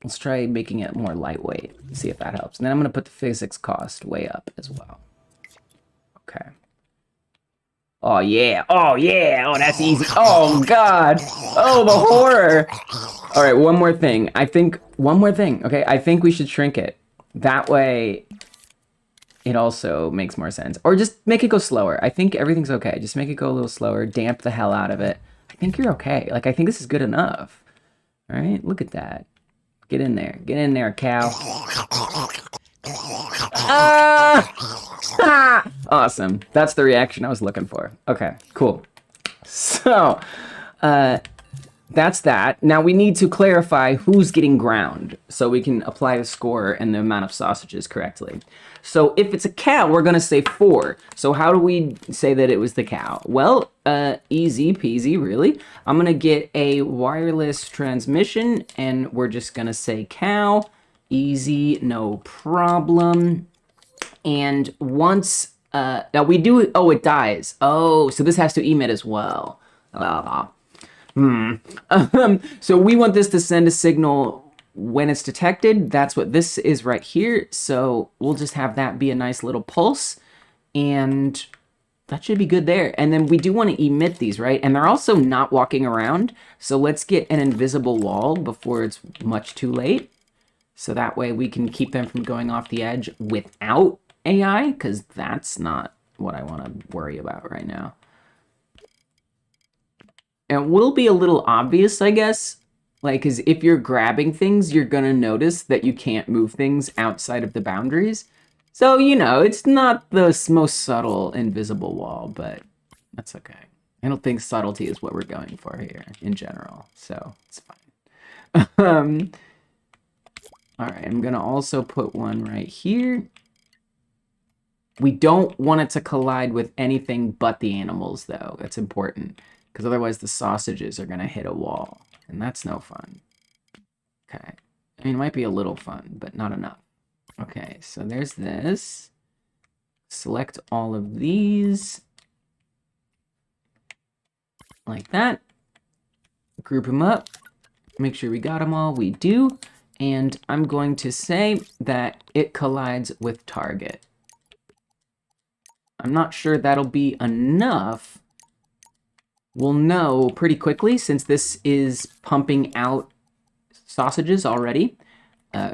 let's try making it more lightweight, see if that helps. And then I'm gonna put the physics cost way up as well. Okay. Oh yeah, oh yeah, oh that's easy. Oh God, oh the horror. All right, one more thing. One more thing, okay? I think we should shrink it. That way, it also makes more sense. Or just make it go slower. I think everything's okay. Just make it go a little slower, damp the hell out of it. I think you're okay. Like, I think this is good enough. All right, look at that. Get in there, cow. Ah! Awesome. That's the reaction I was looking for. Okay, cool. So, that's that. Now we need to clarify who's getting ground so we can apply the score and the amount of sausages correctly. So if it's a cow, we're going to say 4. So how do we say that it was the cow? Well, easy peasy, really. I'm going to get a wireless transmission and we're just going to say cow. Easy, no problem. And once, now we do, oh, it dies. Oh, so this has to emit as well. So we want this to send a signal when it's detected. That's what this is right here. So we'll just have that be a nice little pulse. And that should be good there. And then we do want to emit these, right? And they're also not walking around. So let's get an invisible wall before it's much too late. So that way we can keep them from going off the edge without AI, because that's not what I want to worry about right now. And it will be a little obvious, I guess, like, because if you're grabbing things, you're going to notice that you can't move things outside of the boundaries. So, you know, it's not the most subtle invisible wall, but that's okay. I don't think subtlety is what we're going for here in general, so it's fine. um, all right, I'm gonna also put one right here. We don't want it to collide with anything but the animals, though. That's important, because otherwise the sausages are gonna hit a wall, and that's no fun. Okay, I mean, it might be a little fun, but not enough. Okay, so there's this. Select all of these. Like that. Group them up. Make sure we got them all. We do. And I'm going to say that it collides with target. I'm not sure that'll be enough. We'll know pretty quickly since this is pumping out sausages already.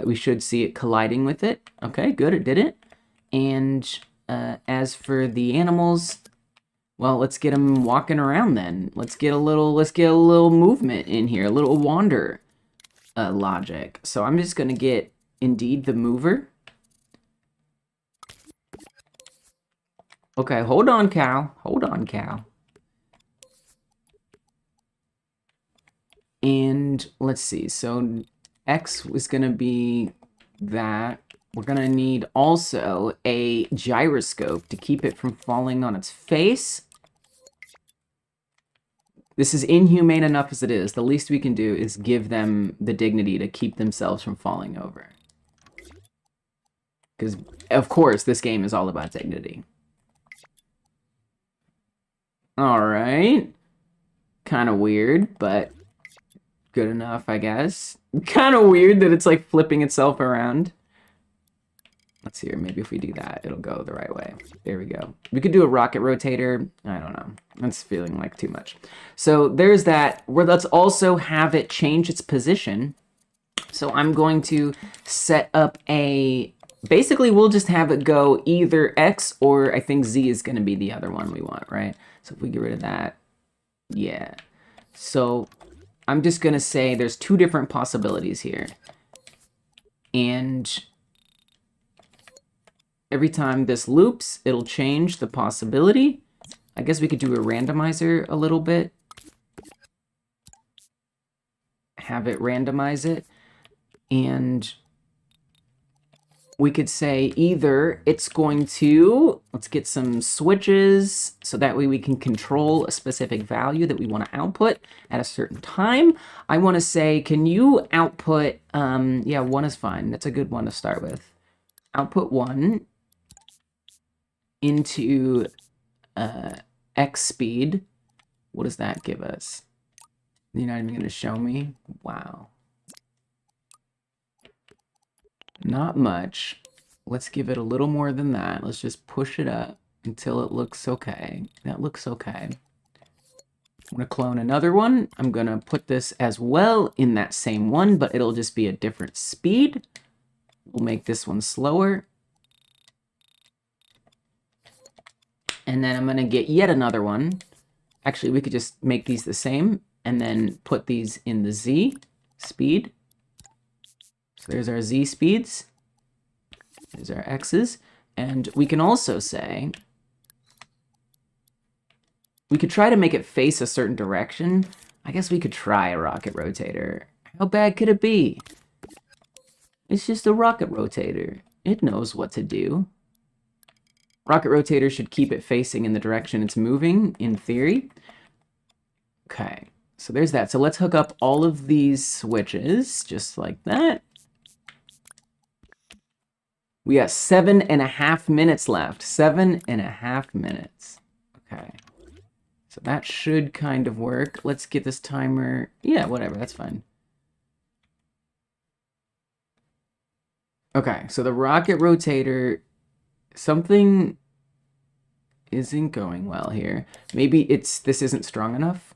We should see it colliding with it. Okay, good, it did it. And as for the animals, well, let's get them walking around then. Let's get a little movement in here, a little wander logic. So I'm just gonna get Indeed the mover. Okay, hold on, cow. Hold on, cow. And let's see. So X is gonna be that. We're gonna need also a gyroscope to keep it from falling on its face. This is inhumane enough as it is. The least we can do is give them the dignity to keep themselves from falling over. Because, of course, this game is all about dignity. Alright. Kind of weird, but good enough, I guess. Kind of weird that it's like flipping itself around. Let's see here, maybe if we do that, it'll go the right way. There we go. We could do a rocket rotator. I don't know. That's feeling like too much. So there's that. Let's also have it change its position. So I'm going to set up a... Basically, we'll just have it go either X or I think Z is going to be the other one we want, right? So if we get rid of that, yeah. So I'm just going to say there's two different possibilities here. And every time this loops, it'll change the possibility. I guess we could do a randomizer a little bit. Have it randomize it. And we could say either it's going to, let's get some switches so that way we can control a specific value that we want to output at a certain time. I want to say, can you output, yeah, 1 is fine. That's a good one to start with. Output 1 into X speed. What does that give us? You're not even going to show me? Wow. Not much. Let's give it a little more than that. Let's just push it up until it looks okay. That looks okay. I'm going to clone another one. I'm going to put this as well in that same one, but it'll just be a different speed. We'll make this one slower. And then I'm going to get yet another one. Actually, we could just make these the same and then put these in the Z speed. So there's our Z speeds. There's our X's. And we can also say, we could try to make it face a certain direction. I guess we could try a rocket rotator. How bad could it be? It's just a rocket rotator. It knows what to do. Rocket rotator should keep it facing in the direction it's moving, in theory. Okay, so there's that. So let's hook up all of these switches, just like that. We got 7.5 minutes left. 7.5 minutes. Okay. So that should kind of work. Let's get this timer. Yeah, whatever, that's fine. Okay, so the rocket rotator, something isn't going well here. Maybe this isn't strong enough.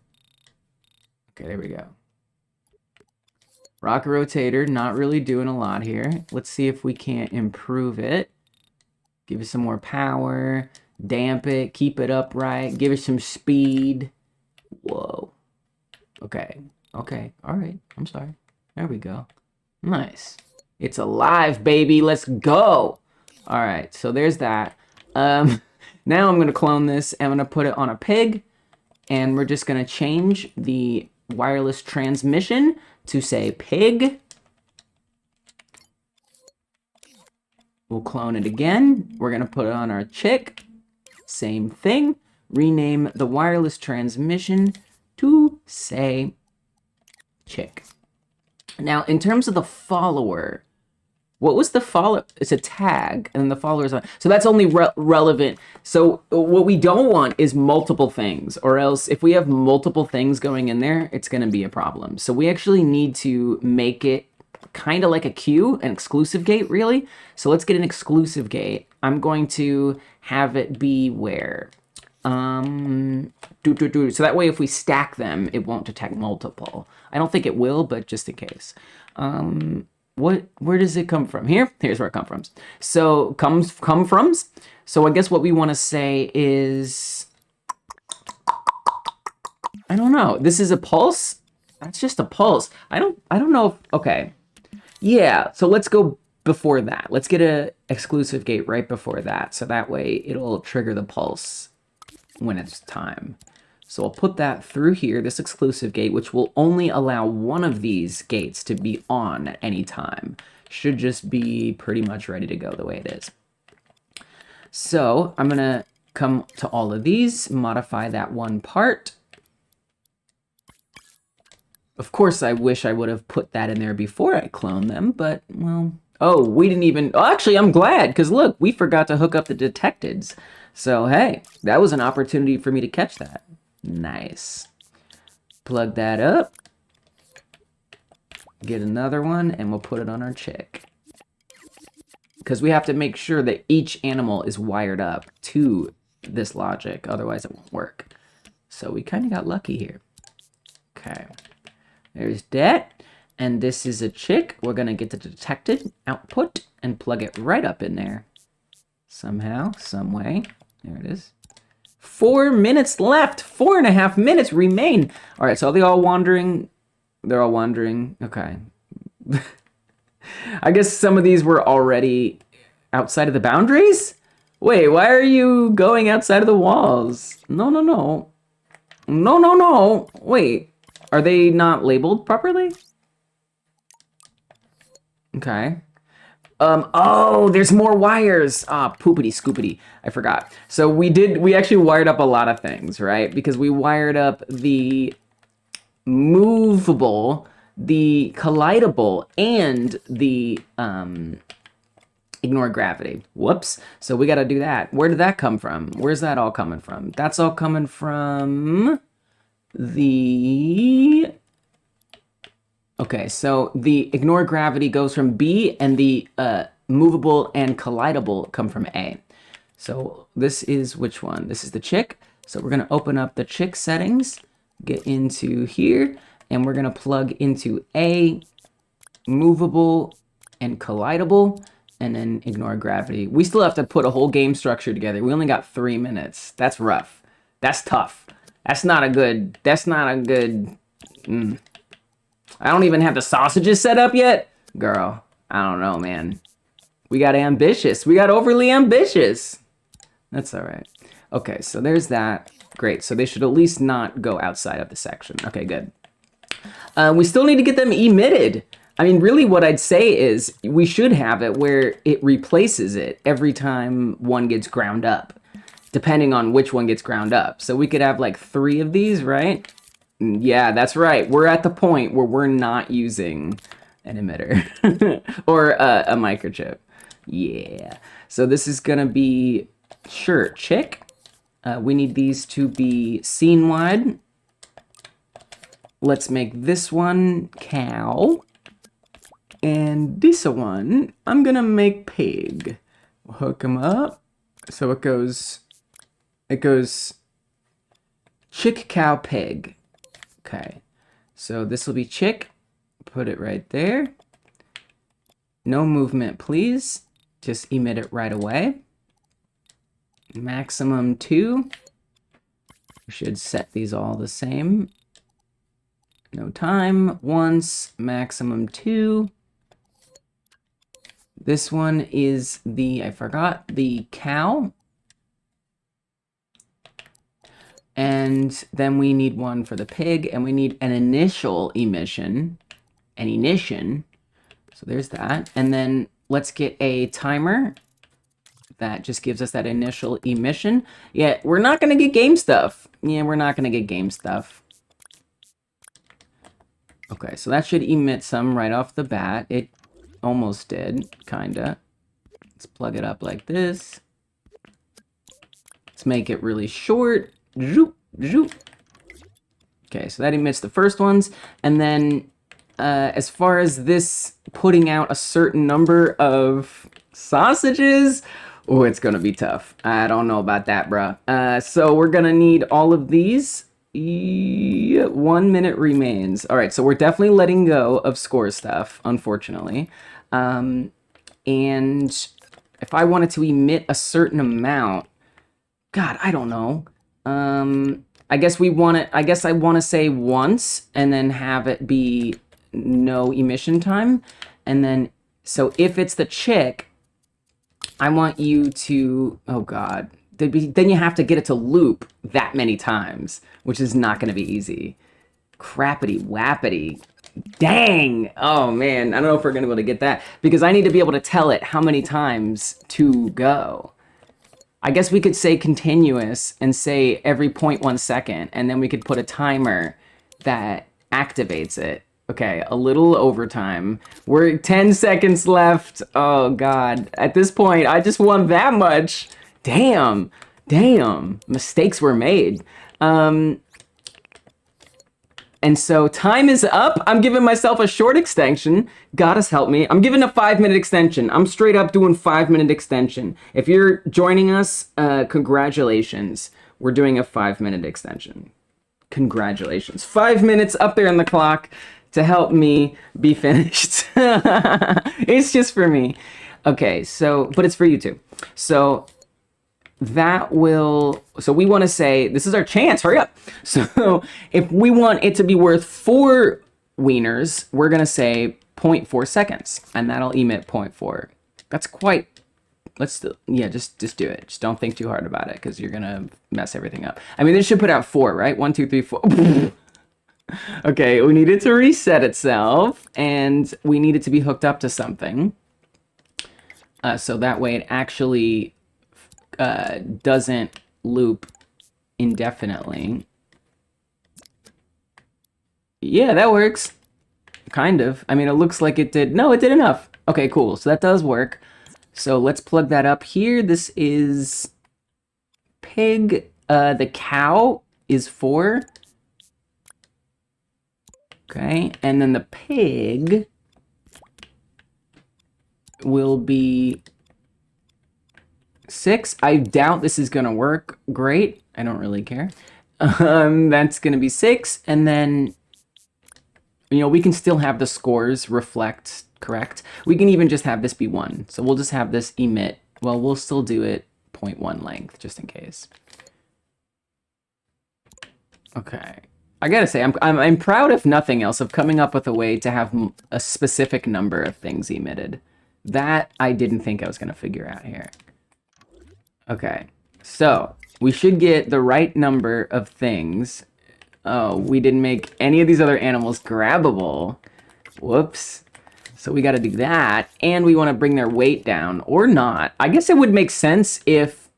Okay, there we go. Rocket rotator, not really doing a lot here. Let's see if we can't improve it. Give it some more power. Damp it. Keep it upright. Give it some speed. Whoa. Okay. Okay. All right. I'm sorry. There we go. Nice. It's alive, baby. Let's go. All right. So there's that. Now I'm going to clone this. I'm going to put it on a pig. And we're just going to change the wireless transmission to say pig. We'll clone it again. We're going to put it on our chick. Same thing. Rename the wireless transmission to say chick. Now, in terms of the follower, what was the follow? It's a tag, and the follower is on. So that's only relevant. So what we don't want is multiple things, or else if we have multiple things going in there, it's going to be a problem. So we actually need to make it kind of like a queue, an exclusive gate, really. So let's get an exclusive gate. I'm going to have it be where? So that way if we stack them, it won't detect multiple. I don't think it will, but just in case. Where does it come from? Here's where it comes from. So come from. So I guess what we want to say is, I don't know. This is a pulse. That's just a pulse. I don't know if, okay. Yeah, so let's go before that. Let's get a exclusive gate right before that. So that way it'll trigger the pulse when it's time. So I'll put that through here, this exclusive gate, which will only allow one of these gates to be on at any time. Should just be pretty much ready to go the way it is. So I'm gonna come to all of these, modify that one part. Of course, I wish I would have put that in there before I cloned them, but, well... Oh, we didn't even... Oh, actually, I'm glad, because look, we forgot to hook up the detecteds. So, hey, that was an opportunity for me to catch that. Nice. Plug that up. Get another one, and we'll put it on our chick. Because we have to make sure that each animal is wired up to this logic, otherwise it won't work. So we kind of got lucky here. Okay. There's that. And this is a chick. We're going to get the detected output and plug it right up in there. Somehow, some way. There it is. 4 minutes left. 4.5 minutes remain. All right, so are they all wandering? They're all wandering. Okay. I guess some of these were already outside of the boundaries? Wait, why are you going outside of the walls? No, no, no. No, no, no. Wait. Are they not labeled properly? Okay. Oh, there's more wires. Ah, poopity scoopity. I forgot. So we actually wired up a lot of things, right? Because we wired up the movable, the collidable, and the ignore gravity. Whoops. So we got to do that. Where did that come from? Where's that all coming from? That's all coming from the... Okay, so the ignore gravity goes from B, and the movable and collidable come from A. So this is which one? This is the chick. So we're going to open up the chick settings, get into here, and we're going to plug into A, movable and collidable, and then ignore gravity. We still have to put a whole game structure together. We only got 3 minutes. That's rough. That's tough. That's not a good... I don't even have the sausages set up yet? Girl, I don't know, man. We got ambitious. We got overly ambitious. That's all right. Okay, so there's that. Great, so they should at least not go outside of the section. Okay, good. We still need to get them emitted. I mean, really what I'd say is we should have it where it replaces it every time one gets ground up, depending on which one gets ground up. So we could have like 3 of these, right? Yeah, that's right. We're at the point where we're not using an emitter or a microchip. Yeah. So this is going to be, sure, chick. We need these to be scene wide. Let's make this one cow. And this one, I'm going to make pig. We'll hook them up. So it goes chick, cow, pig. Okay, so this will be chick. Put it right there. No movement, please. Just emit it right away. Maximum 2. We should set these all the same. No time. Once. Maximum 2. This one is the, I forgot, the cow. And then we need one for the pig, and we need an initial emission. ignition. So there's that. And then let's get a timer. That just gives us that initial emission. Yeah, we're not going to get game stuff. Yeah, we're not going to get game stuff. Okay, so that should emit some right off the bat. It almost did, kinda. Let's plug it up like this. Let's make it really short. Zoop, zoop. Okay, so that emits the first ones. And then as far as this putting out a certain number of sausages, oh, it's gonna be tough. I don't know about that, bruh. So we're gonna need all of these. 1 minute remains. All right, so we're definitely letting go of score stuff, unfortunately. And if I wanted to emit a certain amount, God, I don't know. I guess I want to say once and then have it be no emission time. And then, so if it's the chick, I want you to, oh God, then you have to get it to loop that many times, which is not going to be easy. Crappity wappity. Dang. Oh man, I don't know if we're going to be able to get that because I need to be able to tell it how many times to go. I guess we could say continuous and say every 0.1 second, and then we could put a timer that activates it. Okay, a little overtime. We're 10 seconds left. Oh God. At this point, I just won that much. Damn. Mistakes were made. And so time is up. I'm giving myself a short extension. Goddess help me. I'm giving a 5-minute extension. I'm straight up doing 5-minute extension. If you're joining us, congratulations. We're doing a 5-minute extension. Congratulations. 5 minutes up there on the clock to help me be finished. It's just for me. Okay, so, but it's for you too. So we want to say, this is our chance, hurry up. So if we want it to be worth 4 wieners, we're going to say 0.4 seconds, and that'll emit 0.4. That's quite, just do it. Just don't think too hard about it, because you're going to mess everything up. I mean, this should put out 4, right? 1, 2, 3, 4. Okay, we need it to reset itself, and we need it to be hooked up to something. So that way it actually doesn't loop indefinitely. Yeah, that works. Kind of. I mean, it looks like it did. No, it did enough. Okay, cool. So that does work. So let's plug that up here. This is pig. The cow is 4. Okay, and then the pig will be 6. I doubt this is gonna work great. I don't really care. That's gonna be 6, and then, you know, we can still have the scores reflect correct. We can even just have this be 1. So we'll just have this emit. Well, we'll still do it 0.1 length, just in case. Okay. I gotta say, I'm proud, if nothing else, of coming up with a way to have a specific number of things emitted. That I didn't think I was gonna figure out here. Okay, so we should get the right number of things. Oh, we didn't make any of these other animals grabbable. Whoops. So we got to do that, and we want to bring their weight down, or not. I guess it would make sense if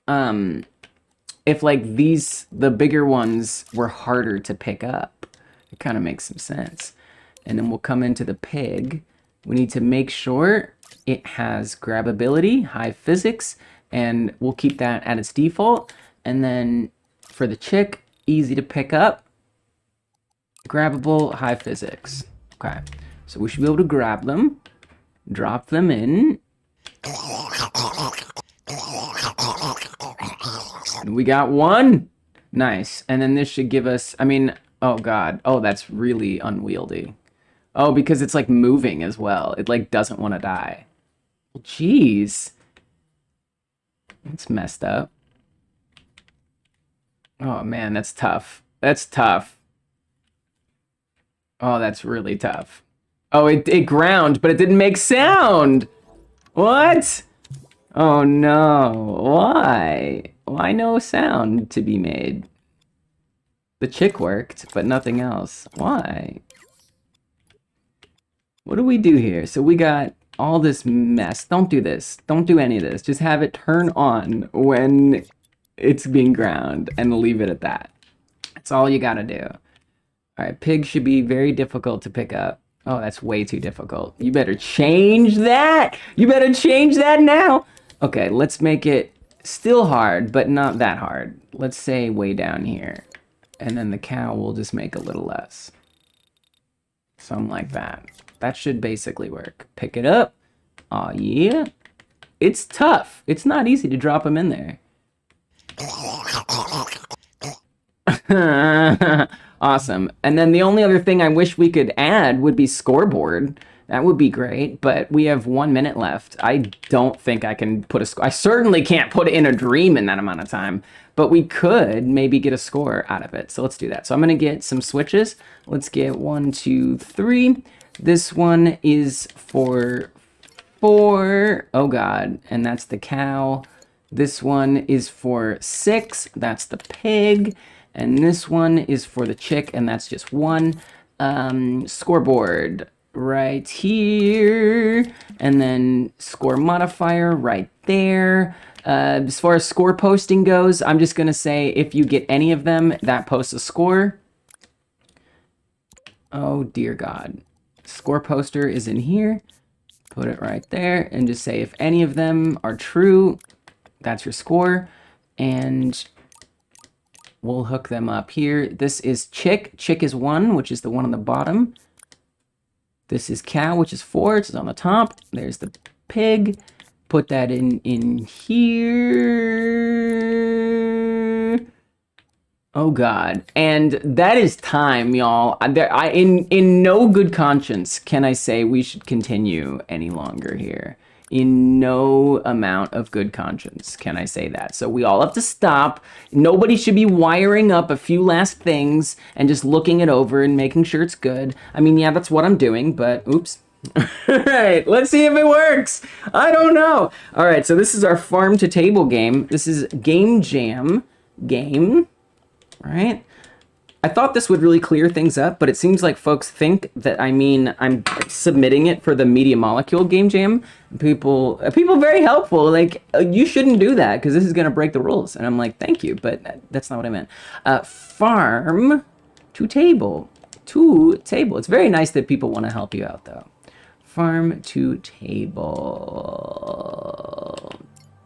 like the bigger ones were harder to pick up. It kind of makes some sense. And then we'll come into the pig. We need to make sure it has grabbability, high physics, and we'll keep that at its default. And then for the chick, easy to pick up, grabbable, high physics. Okay, so we should be able to grab them, drop them in. We got 1. Nice. And then this should give us, I mean, oh God. Oh, that's really unwieldy. Oh, because it's like moving as well. It like doesn't want to die. Jeez. It's messed up. Oh man, that's tough. That's tough. Oh, that's really tough. Oh, it ground, but it didn't make sound. What? Oh no. Why? Why no sound to be made? The chick worked, but nothing else. Why? What do we do here? So we got all this mess. Don't do this. Don't do any of this. Just have it turn on when it's being ground and leave it at that. That's all you gotta do. All right, pig should be very difficult to pick up. Oh, that's way too difficult. You better change that. You better change that now. Okay, let's make it still hard, but not that hard. Let's say way down here. And then the cow will just make a little less. Something like that. That should basically work. Pick it up. Oh yeah. It's tough. It's not easy to drop them in there. Awesome. And then the only other thing I wish we could add would be scoreboard. That would be great, but we have 1 minute left. I don't think I can put a score. I certainly can't put in a dream in that amount of time, but we could maybe get a score out of it. So let's do that. So I'm going to get some switches. Let's get 1, 2, 3. This one is for 4. Oh God. And that's the cow. This one is for 6. That's the pig. And this one is for the chick, and that's just 1. Scoreboard right here, and then score modifier right there. As far as score posting goes, I'm just gonna say if you get any of them, that posts a score. Oh dear God. Score poster is in here. Put it right there, and just say if any of them are true, that's your score. And we'll hook them up here. This is chick. Chick is 1, which is the one on the bottom. This is cow, which is 4, which is on the top. There's the pig. Put that in here. Oh God. And that is time, y'all. In no good conscience can I say we should continue any longer here. In no amount of good conscience can I say that. So we all have to stop. Nobody should be wiring up a few last things and just looking it over and making sure it's good. I mean, yeah, that's what I'm doing, but oops. All right, let's see if it works. I don't know. All right, so this is our farm to table game. This is Game Jam game, right? I thought this would really clear things up, but it seems like folks think that I'm submitting it for the Media Molecule Game Jam. People very helpful. Like, you shouldn't do that because this is gonna break the rules. And I'm like, thank you, but that's not what I meant. Farm to table. To table. It's very nice that people want to help you out, though. Farm to table.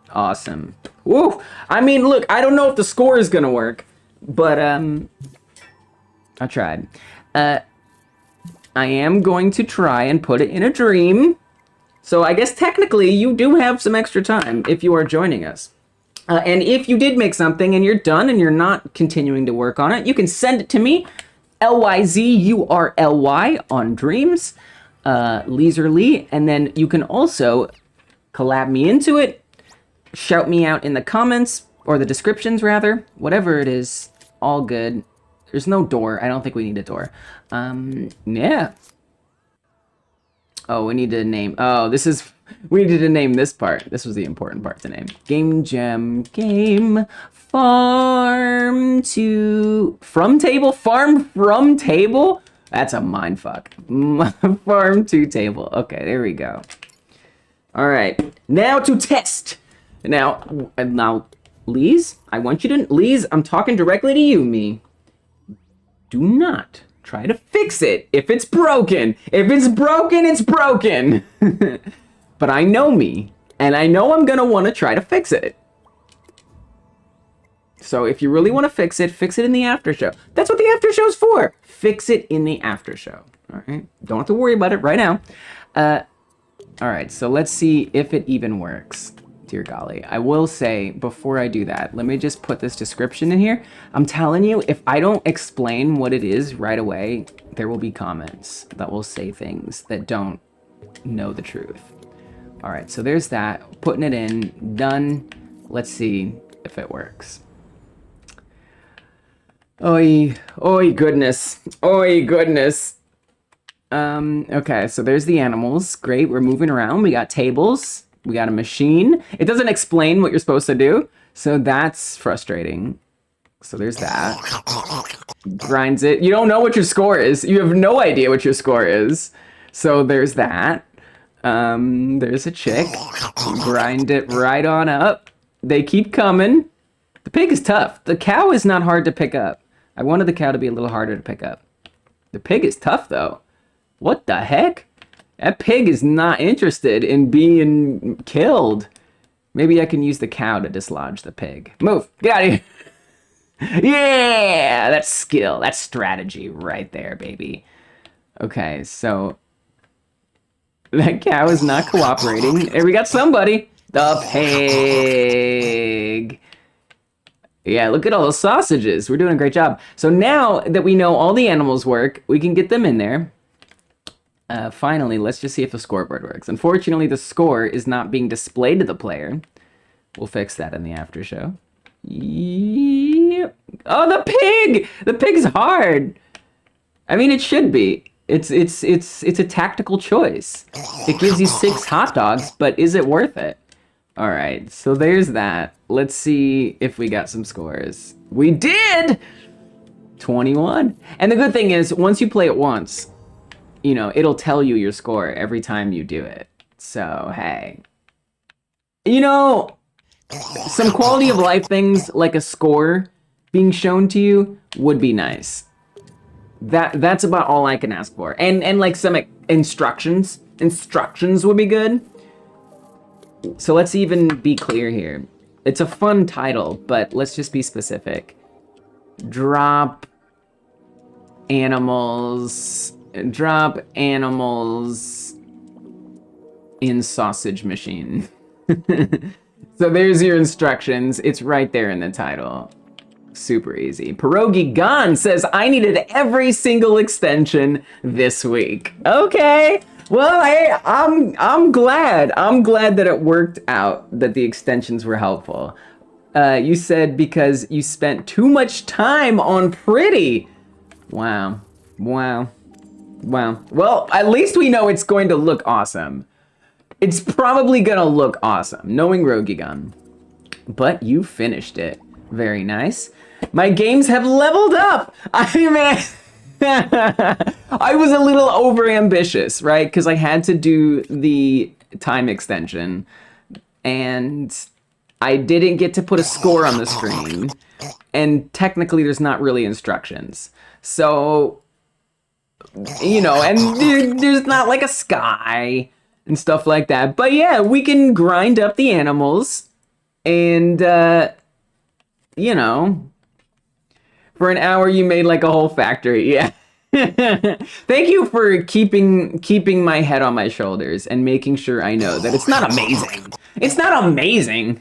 Awesome. Woo! I mean, look, I don't know if the score is gonna work, but I tried. I am going to try and put it in a dream. So I guess technically you do have some extra time if you are joining us. And if you did make something and you're done and you're not continuing to work on it, you can send it to me, LYZURLY on Dreams, Leaserly, and then you can also collab me into it, shout me out in the comments, or the descriptions rather, whatever it is, all good. There's no door. I don't think we need a door. Yeah. Oh, we need to name. Oh, we needed to name this part. This was the important part to name. Game Jam Game Farm to from table. Farm from table. That's a mind fuck. Farm to table. Okay, there we go. All right. Now to test. Now, Lise, I want you to. Lise, I'm talking directly to you, me. Do not try to fix it if it's broken. If it's broken, it's broken. But I know me, and I know I'm gonna want to try to fix it. So if you really want to fix it in the after show. That's what the after show's for. Fix it in the after show. All right? Don't have to worry about it right now. All right, so let's see if it even works. Dear golly. I will say, before I do that, let me just put this description in here. I'm telling you, if I don't explain what it is right away, there will be comments that will say things that don't know the truth. All right, so there's that. Putting it in. Done. Let's see if it works. Oi goodness. Oi goodness. Okay, so there's the animals. Great, we're moving around. We got tables. We got a machine. It doesn't explain what you're supposed to do, so that's frustrating. So there's that. Grinds it. You don't know what your score is. You have no idea what your score is. So there's that. There's a chick. Grind it right on up. They keep coming. The pig is tough. The cow is not hard to pick up. I wanted the cow to be a little harder to pick up. The pig is tough, though. What the heck? That pig is not interested in being killed. Maybe I can use the cow to dislodge the pig. Move. Get out of here. Yeah! That's skill. That's strategy right there, baby. Okay, so... that cow is not cooperating. Here we got somebody. The pig. Yeah, look at all those sausages. We're doing a great job. So now that we know all the animals work, we can get them in there. Finally, let's just see if the scoreboard works. Unfortunately, the score is not being displayed to the player. We'll fix that in the after show. Yep. Oh, the pig! The pig's hard. I mean, it should be. It's a tactical choice. It gives you 6 hot dogs, but is it worth it? All right, so there's that. Let's see if we got some scores. We did! 21. And the good thing is, once you play it once, you know, it'll tell you your score every time you do it. So, hey. You know, some quality of life things like a score being shown to you would be nice. That's about all I can ask for. And like some instructions. Instructions would be good. So let's even be clear here. It's a fun title, but let's just be specific. Drop animals in sausage machine. So there's your instructions. It's right there in the title. Super easy. Pierogi Gon says, I needed every single extension this week. Okay. Well, hey, I'm glad. I'm glad that it worked out, that the extensions were helpful. You said because you spent too much time on pretty. Wow. Wow. Wow. Well, at least we know it's going to look awesome. It's probably gonna look awesome, knowing Rogigun. But you finished it. Very nice. My games have leveled up. I mean, I was a little overambitious, right? Because I had to do the time extension, and I didn't get to put a score on the screen, and technically there's not really instructions. So, you know, and there's not like a sky and stuff like that. But yeah, we can grind up the animals, and, you know, for an hour you made like a whole factory, yeah. Thank you for keeping my head on my shoulders and making sure I know that it's not amazing. It's not amazing.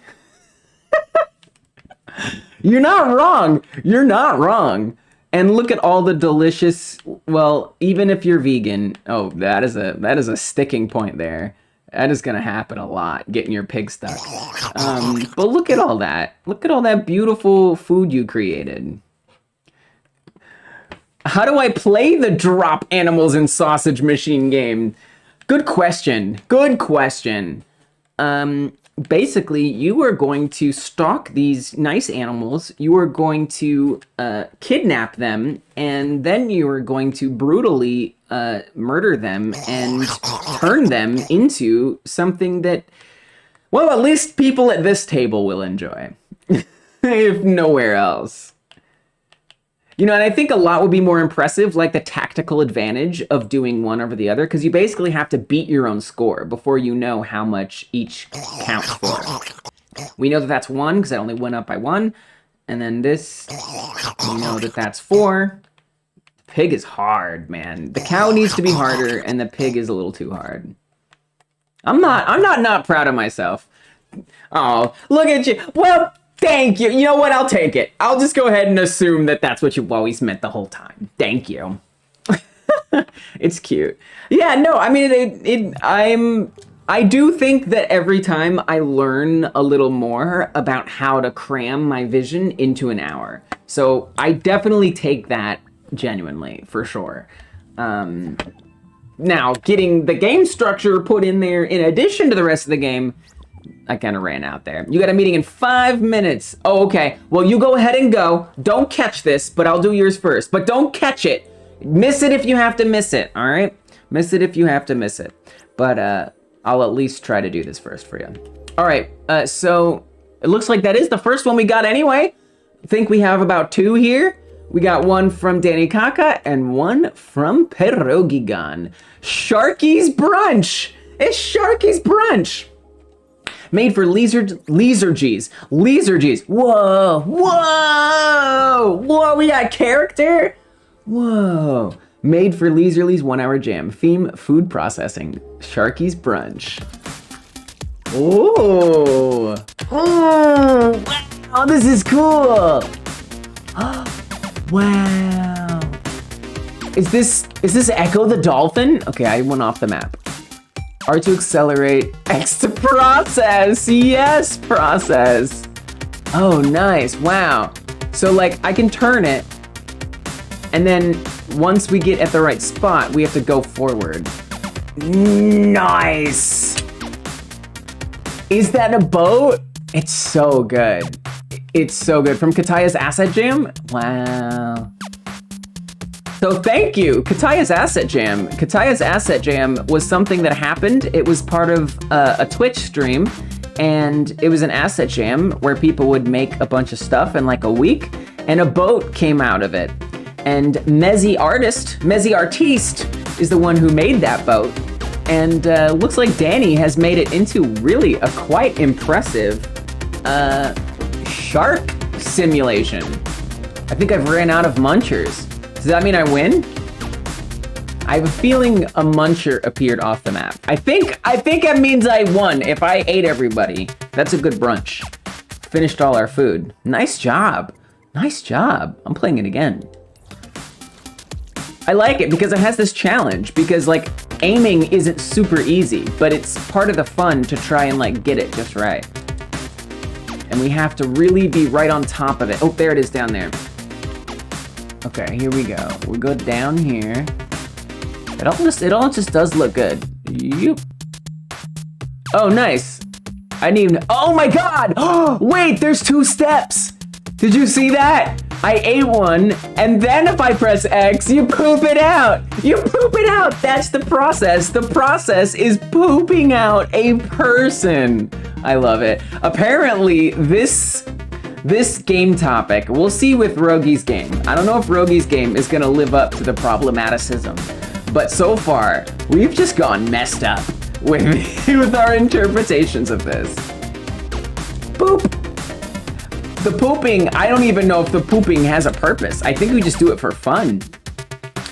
You're not wrong. You're not wrong. And look at all the delicious, well, even if you're vegan, oh, that is a sticking point there. That is gonna happen a lot, getting your pig stuck. But look at all that. Look at all that beautiful food you created. How do I play the drop animals in sausage machine game? Good question. Good question. Basically, you are going to stalk these nice animals. You are going to kidnap them, and then you are going to brutally murder them and turn them into something that, well, at least people at this table will enjoy, if nowhere else. You know, and I think a lot would be more impressive, like the tactical advantage of doing one over the other, because you basically have to beat your own score before you know how much each counts for. We know that that's 1, because I only went up by 1. And then this, we know that that's 4. The pig is hard, man. The cow needs to be harder, and the pig is a little too hard. I'm not proud of myself. Oh, look at you. Well, thank you. You know what? I'll take it. I'll just go ahead and assume that that's what you've always meant the whole time. Thank you. It's cute. Yeah, no, I mean, I do think that every time I learn a little more about how to cram my vision into an hour. So I definitely take that genuinely, for sure. Now, getting the game structure put in there in addition to the rest of the game, I kind of ran out there. You got a meeting in 5 minutes. Oh, okay. Well, you go ahead and go. Don't catch this, but I'll do yours first. But don't catch it. Miss it if you have to miss it, all right? Miss it if you have to miss it. But I'll at least try to do this first for you. All right, so it looks like that is the first one we got anyway. I think we have about 2 here. We got one from Danny Kaka and one from Pierogigan. Sharky's Brunch. It's Sharky's Brunch. Made for Leisurgies. Whoa, whoa, whoa, we got character. Whoa. Made for Leisurely's 1 hour jam. Theme food processing. Sharky's Brunch. Oh. Oh, wow, this is cool. Wow. Is this Echo the Dolphin? Okay, I went off the map. R to accelerate, X to process. Yes, process. Oh, nice. Wow. So like I can turn it, and then once we get at the right spot, we have to go forward. Nice. Is that a boat? It's so good. It's so good. From Kataya's Asset Jam? Wow. So thank you, Kataya's Asset Jam. Kataya's Asset Jam was something that happened. It was part of a Twitch stream, and it was an asset jam where people would make a bunch of stuff in like a week, and a boat came out of it. And Mezzy Artiste is the one who made that boat. And looks like Danny has made it into really a quite impressive shark simulation. I think I've ran out of munchers. Does that mean I win? I have a feeling a muncher appeared off the map. I think that means I won if I ate everybody. That's a good brunch. Finished all our food. Nice job. Nice job. I'm playing it again. I like it because it has this challenge, because like aiming isn't super easy, but it's part of the fun to try and like get it just right. And we have to really be right on top of it. Oh, there it is down there. Okay, here we go. We go down here. It all just does look good. Yoop. Oh, nice. I didn't even, oh my God. Oh, wait, there's 2 steps. Did you see that? I ate one, and then if I press X, you poop it out. You poop it out. That's the process. The process is pooping out a person. I love it. Apparently, this game topic, we'll see with Rogi's game. I don't know if Rogi's game is gonna live up to the problematicism, but so far, we've just gone messed up with our interpretations of this. Boop. The pooping, I don't even know if the pooping has a purpose. I think we just do it for fun.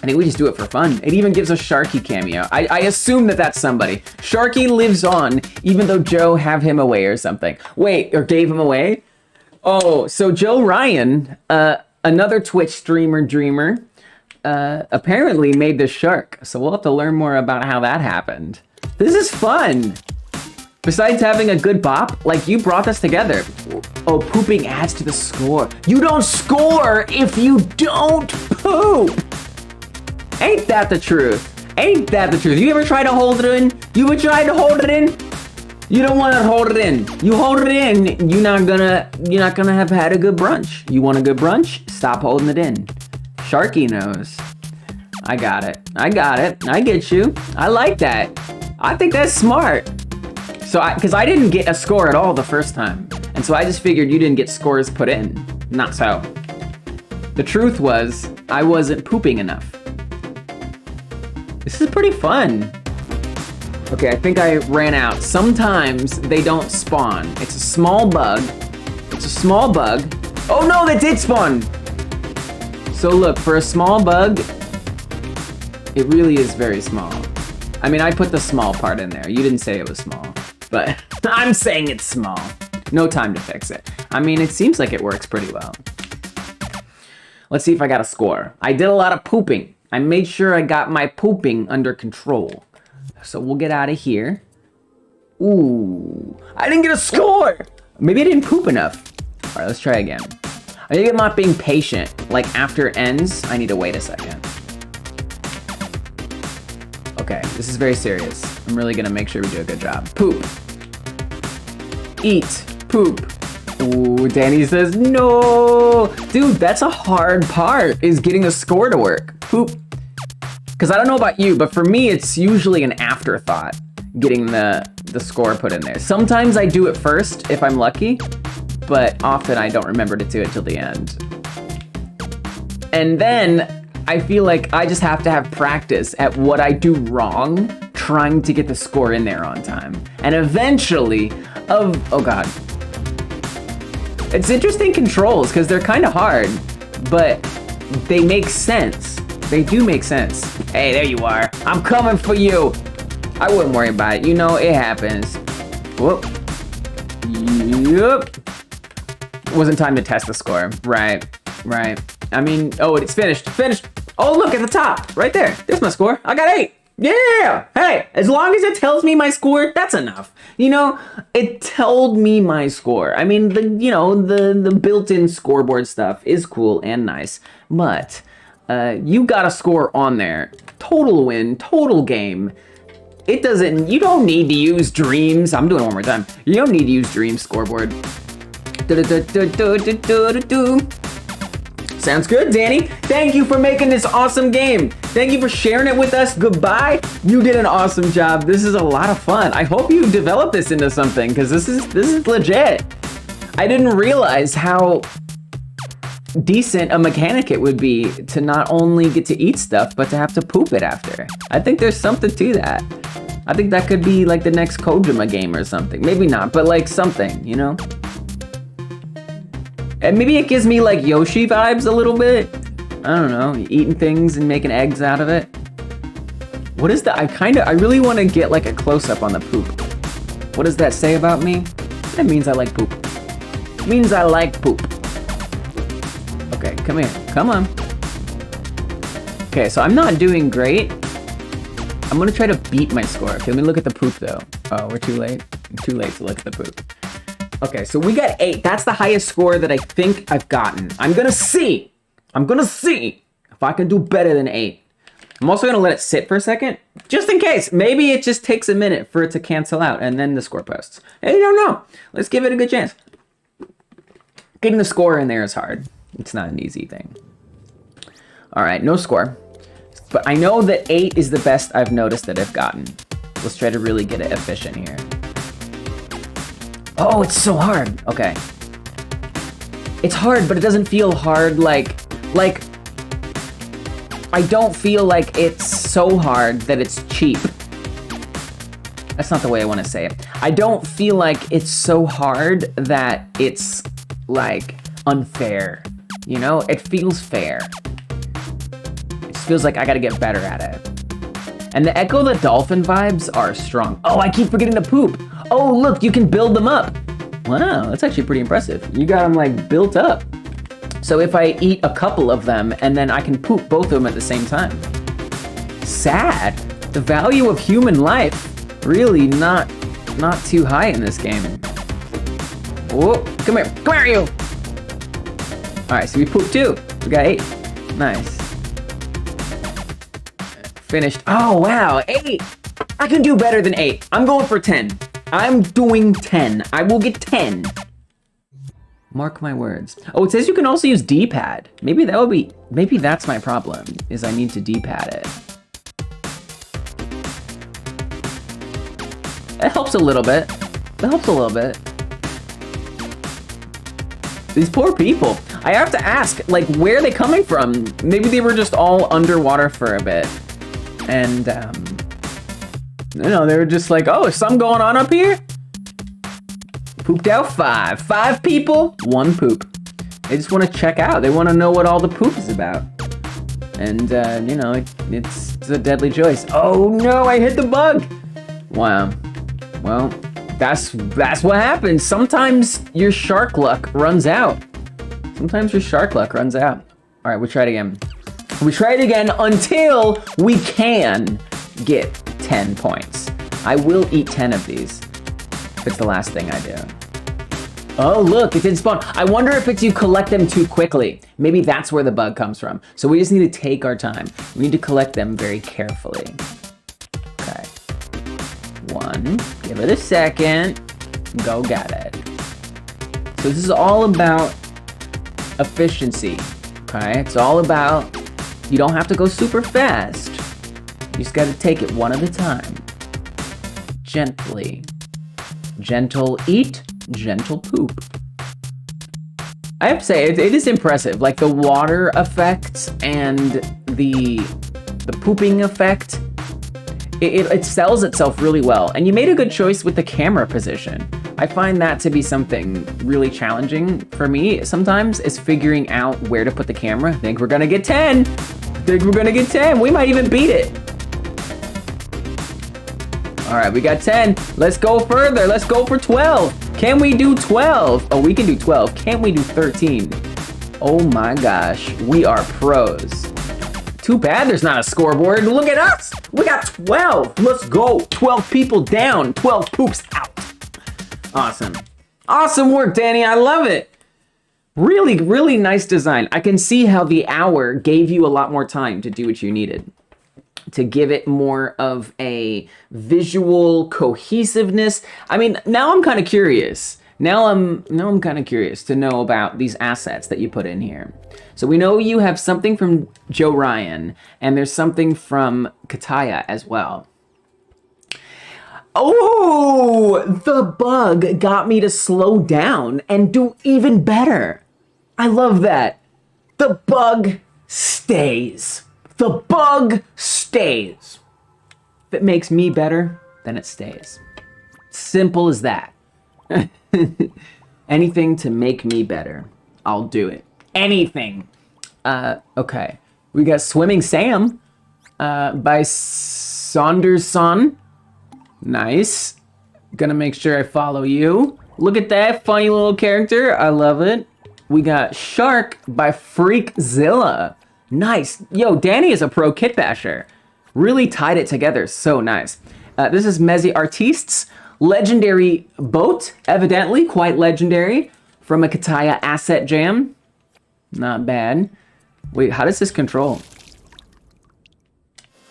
It even gives a Sharky cameo. I assume that that's somebody. Sharky lives on, even though Joe have him away or something. Wait, or gave him away? Oh, so Joe Ryan, another Twitch streamer dreamer, apparently made the shark. So we'll have to learn more about how that happened. This is fun. Besides having a good bop, like you brought this together. Oh, pooping adds to the score. You don't score if you don't poop. Ain't that the truth? Ain't that the truth? You ever try to hold it in? You ever tried to hold it in? You don't want to hold it in. You hold it in, you're not gonna have had a good brunch. You want a good brunch? Stop holding it in. Sharky knows. I got it. I get you. I like that. I think that's smart. So, because I didn't get a score at all the first time. And so I just figured you didn't get scores put in. Not so. The truth was, I wasn't pooping enough. This is pretty fun. Okay, I think I ran out. Sometimes they don't spawn. It's a small bug. Oh no, that did spawn! So look, for a small bug, it really is very small. I mean, I put the small part in there. You didn't say it was small. But I'm saying it's small. No time to fix it. I mean, it seems like it works pretty well. Let's see if I got a score. I did a lot of pooping. I made sure I got my pooping under control. So we'll get out of here. Ooh, I didn't get a score. Maybe I didn't poop enough. All right, let's try again. I think I'm not being patient. Like after it ends, I need to wait a second. Okay, this is very serious. I'm really gonna make sure we do a good job. Poop. Eat. Poop. Ooh, Danny says no. Dude, that's a hard part, is getting the score to work. Poop. Because I don't know about you, but for me, it's usually an afterthought getting the score put in there. Sometimes I do it first if I'm lucky, but often I don't remember to do it till the end. And then I feel like I just have to have practice at what I do wrong, trying to get the score in there on time. And eventually, oh God. It's interesting controls because they're kind of hard, but they make sense. They do make sense. Hey, there you are. I'm coming for you. I wouldn't worry about it. You know, it happens. Whoop. Yep. It wasn't time to test the score. Right. I mean, oh, it's finished. Oh, look at the top. Right there. There's my score. I got 8. Yeah. Hey, as long as it tells me my score, that's enough. You know, it told me my score. I mean, the built-in scoreboard stuff is cool and nice, but you got a score on there. Total win, total game. You don't need to use Dreams. I'm doing it one more time. You don't need to use Dreams scoreboard. Sounds good, Danny. Thank you for making this awesome game. Thank you for sharing it with us. Goodbye. You did an awesome job. This is a lot of fun. I hope you develop this into something because this is legit. I didn't realize how decent a mechanic it would be to not only get to eat stuff, but to have to poop it after. I think there's something to that. I think that could be like the next Kojima game or something. Maybe not, but like something, you know? And maybe it gives me like Yoshi vibes a little bit. I don't know, eating things and making eggs out of it. What is that? I really want to get like a close-up on the poop. What does that say about me? That means I like poop. It means I like poop. Okay, come here, come on. Okay, so I'm not doing great. I'm gonna try to beat my score. Okay, let me look at the poop though. Oh, we're too late. Too late to look at the poop. Okay, so we got 8. That's the highest score that I think I've gotten. I'm gonna see if I can do better than 8. I'm also gonna let it sit for a second, just in case. Maybe it just takes a minute for it to cancel out and then the score posts. Hey, you don't know. Let's give it a good chance. Getting the score in there is hard. It's not an easy thing. All right, no score. But I know that 8 is the best I've noticed that I've gotten. Let's try to really get it efficient here. Oh, it's so hard. Okay. It's hard, but it doesn't feel hard like I don't feel like it's so hard that it's cheap. That's not the way I want to say it. I don't feel like it's so hard that it's like unfair. You know, it feels fair. It feels like I gotta get better at it. And the Echo the Dolphin vibes are strong. Oh, I keep forgetting to poop. Oh, look, you can build them up. Wow, that's actually pretty impressive. You got them like built up. So if I eat a couple of them and then I can poop both of them at the same time. Sad. The value of human life really not too high in this game. Whoa, come here, you. All right, so we pooped 2. We got 8. Nice. Finished. Oh, wow, 8. I can do better than 8. I'm going for 10. I'm doing 10. I will get 10. Mark my words. Oh, it says you can also use D-pad. Maybe that's my problem, is I need to D-pad it. That helps a little bit. These poor people. I have to ask, like, where are they coming from? Maybe they were just all underwater for a bit. And, you know, they were just like, oh, is something going on up here? Pooped out 5. 5 people, 1 poop. They just want to check out. They want to know what all the poop is about. And, you know, it's a deadly choice. Oh, no, I hit the bug. Wow. Well, that's what happens. Sometimes your shark luck runs out. All right, we try it again. We try it again until we can get 10 points. I will eat 10 of these if it's the last thing I do. Oh, look, it didn't spawn. I wonder if it's you collect them too quickly. Maybe that's where the bug comes from. So we just need to take our time. We need to collect them very carefully. Okay. 1, give it a second. Go get it. So this is all about efficiency, okay? It's all about, you don't have to go super fast. You just gotta take it one at a time. Gently. Gentle eat, gentle poop. I have to say, it is impressive. Like the water effect and the pooping effect, it sells itself really well. And you made a good choice with the camera position. I find that to be something really challenging for me sometimes, is figuring out where to put the camera. I think we're gonna get 10. We might even beat it. All right, we got 10. Let's go further. Let's go for 12. Can we do 12? Oh, we can do 12. Can't we do 13? Oh my gosh, we are pros. Too bad there's not a scoreboard. Look at us. We got 12. Let's go. 12 people down, 12 poops out. Awesome. Awesome work, Danny. I love it. Really, really nice design. I can see how the hour gave you a lot more time to do what you needed, to give it more of a visual cohesiveness. I mean, now I'm kind of curious. Now I'm kind of curious to know about these assets that you put in here. So we know you have something from Joe Ryan, and there's something from Kataya as well. Oh, the bug got me to slow down and do even better. I love that. The bug stays. The bug stays. If it makes me better, then it stays. Simple as that. Anything to make me better, I'll do it. Anything. Okay. We got Swimming Sam by Saunderson. Nice. Gonna make sure I follow you. Look at that funny little character. I love it. We got Shark by Freakzilla. Nice. Yo, Danny is a pro kit basher. Really tied it together. So nice. This is Mezzy Artistes. Legendary boat. Evidently quite legendary. From a Kataya asset jam. Not bad. Wait, how does this control?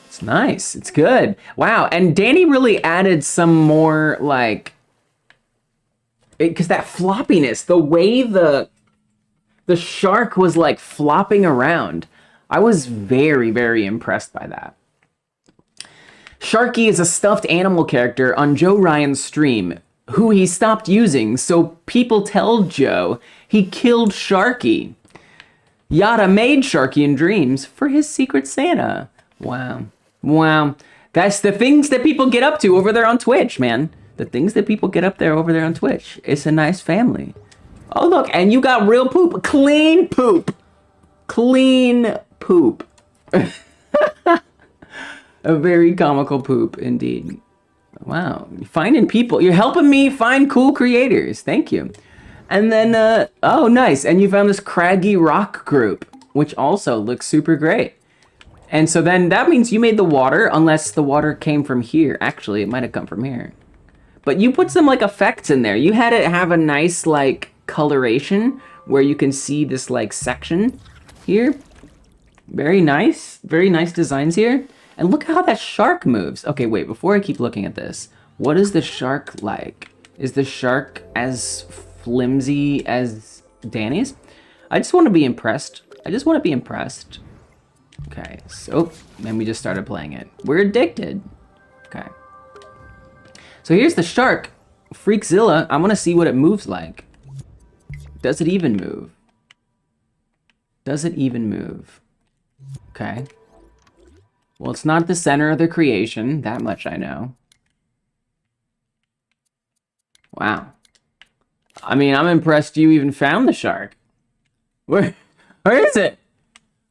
It's nice. It's good. Wow. And Danny really added some more, like, because that floppiness, the way the shark was like flopping around, I was very, very impressed by that. Sharky is a stuffed animal character on Joe Ryan's stream, who he stopped using, so people tell Joe he killed Sharky. Yada made Sharky in dreams for his Secret Santa. Wow. Wow. That's the things that people get up to over there on Twitch, man. The things that people get up there over there on Twitch. It's a nice family. Oh, look, and you got real poop. Clean poop. Clean poop. A very comical poop, indeed. Wow. Finding people. You're helping me find cool creators. Thank you. And then, oh, nice. And you found this craggy rock group, which also looks super great. And so then that means you made the water, unless the water came from here. Actually, it might have come from here. But you put some, like, effects in there. You had it have a nice, like, coloration where you can see this, like, section here. Very nice. Very nice designs here. And look how that shark moves. Okay, wait, before I keep looking at this, what is the shark like? Is the shark as flimsy as Danny's? I just want to be impressed. I just want to be impressed. Okay, so then we just started playing it. We're addicted. Okay. So here's the shark, Freakzilla. I want to see what it moves like. Does it even move? Does it even move? Okay. Well, it's not the center of the creation. That much I know. Wow. I mean, I'm impressed you even found the shark. Where is it?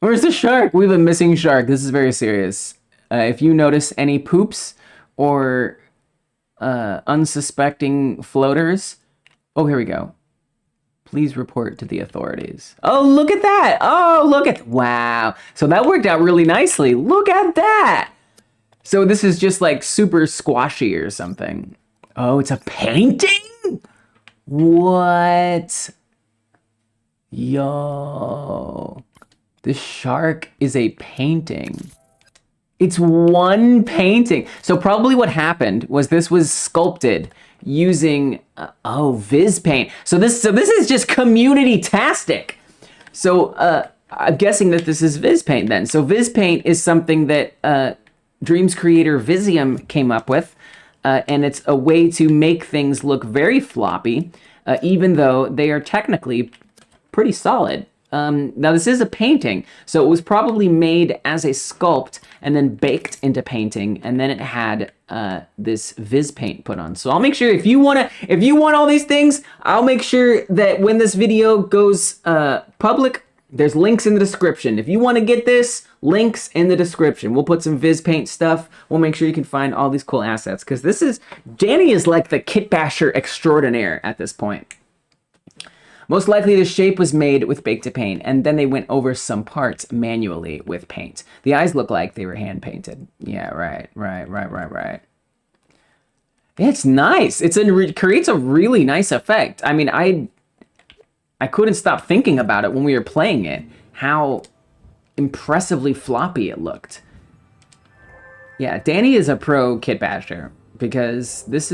Where's the shark? We have a missing shark. This is very serious. If you notice any poops or unsuspecting floaters. Oh, here we go. Please report to the authorities. Oh, look at that. Oh, look at, wow. So that worked out really nicely. Look at that. So this is just like super squashy or something. Oh, it's a painting? What? Yo. This shark is a painting. It's one painting. So probably what happened was this was sculpted using, Viz Paint. So this is just community-tastic. So I'm guessing that this is Viz Paint then. So Viz Paint is something that Dreams creator Visium came up with, and it's a way to make things look very floppy, even though they are technically pretty solid. Now this is a painting, so it was probably made as a sculpt and then baked into painting, and then it had this Viz paint put on. So I'll make sure if you want all these things, I'll make sure that when this video goes public, there's links in the description. If you want to get this, links in the description. We'll put some Viz paint stuff. We'll make sure you can find all these cool assets, because Danny is like the kit basher extraordinaire at this point. Most likely the shape was made with bake to paint, and then they went over some parts manually with paint. The eyes look like they were hand painted. Yeah, right. It's nice. It creates a really nice effect. I mean, I couldn't stop thinking about it when we were playing it, how impressively floppy it looked. Yeah, Danny is a pro kit basher, because this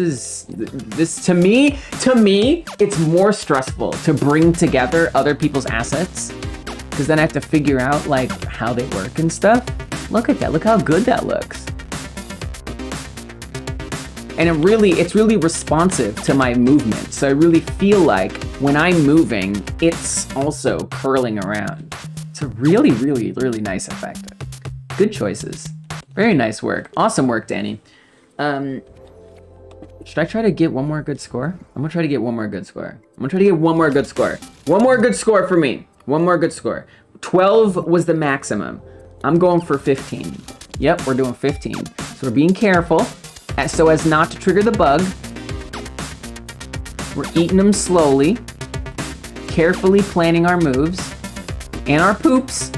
to me it's more stressful to bring together other people's assets, because then I have to figure out like how they work and stuff. Look at that, look how good that looks. And it's really responsive to my movement, so I really feel like when I'm moving, it's also curling around. It's a really nice effect. Good choices. Very nice work. Awesome work, Danny. Should I try to get one more good score? I'm gonna try to get one more good score. One more good score for me. One more good score. 12 was the maximum. I'm going for 15. Yep, we're doing 15. So we're being careful so as not to trigger the bug. We're eating them slowly, carefully planning our moves and our poops.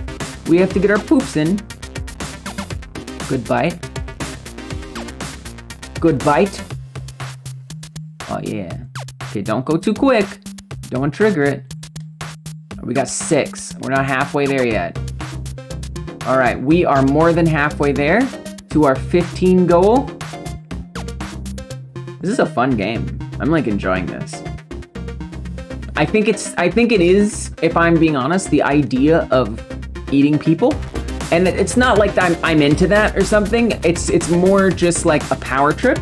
We have to get our poops in. Good bite. Good bite. Oh yeah. Okay, don't go too quick. Don't trigger it. We got 6. We're not halfway there yet. All right, we are more than halfway there to our 15 goal. This is a fun game. I'm like enjoying this. I think it is, if I'm being honest, the idea of eating people. And it's not like I'm into that or something. It's more just like a power trip,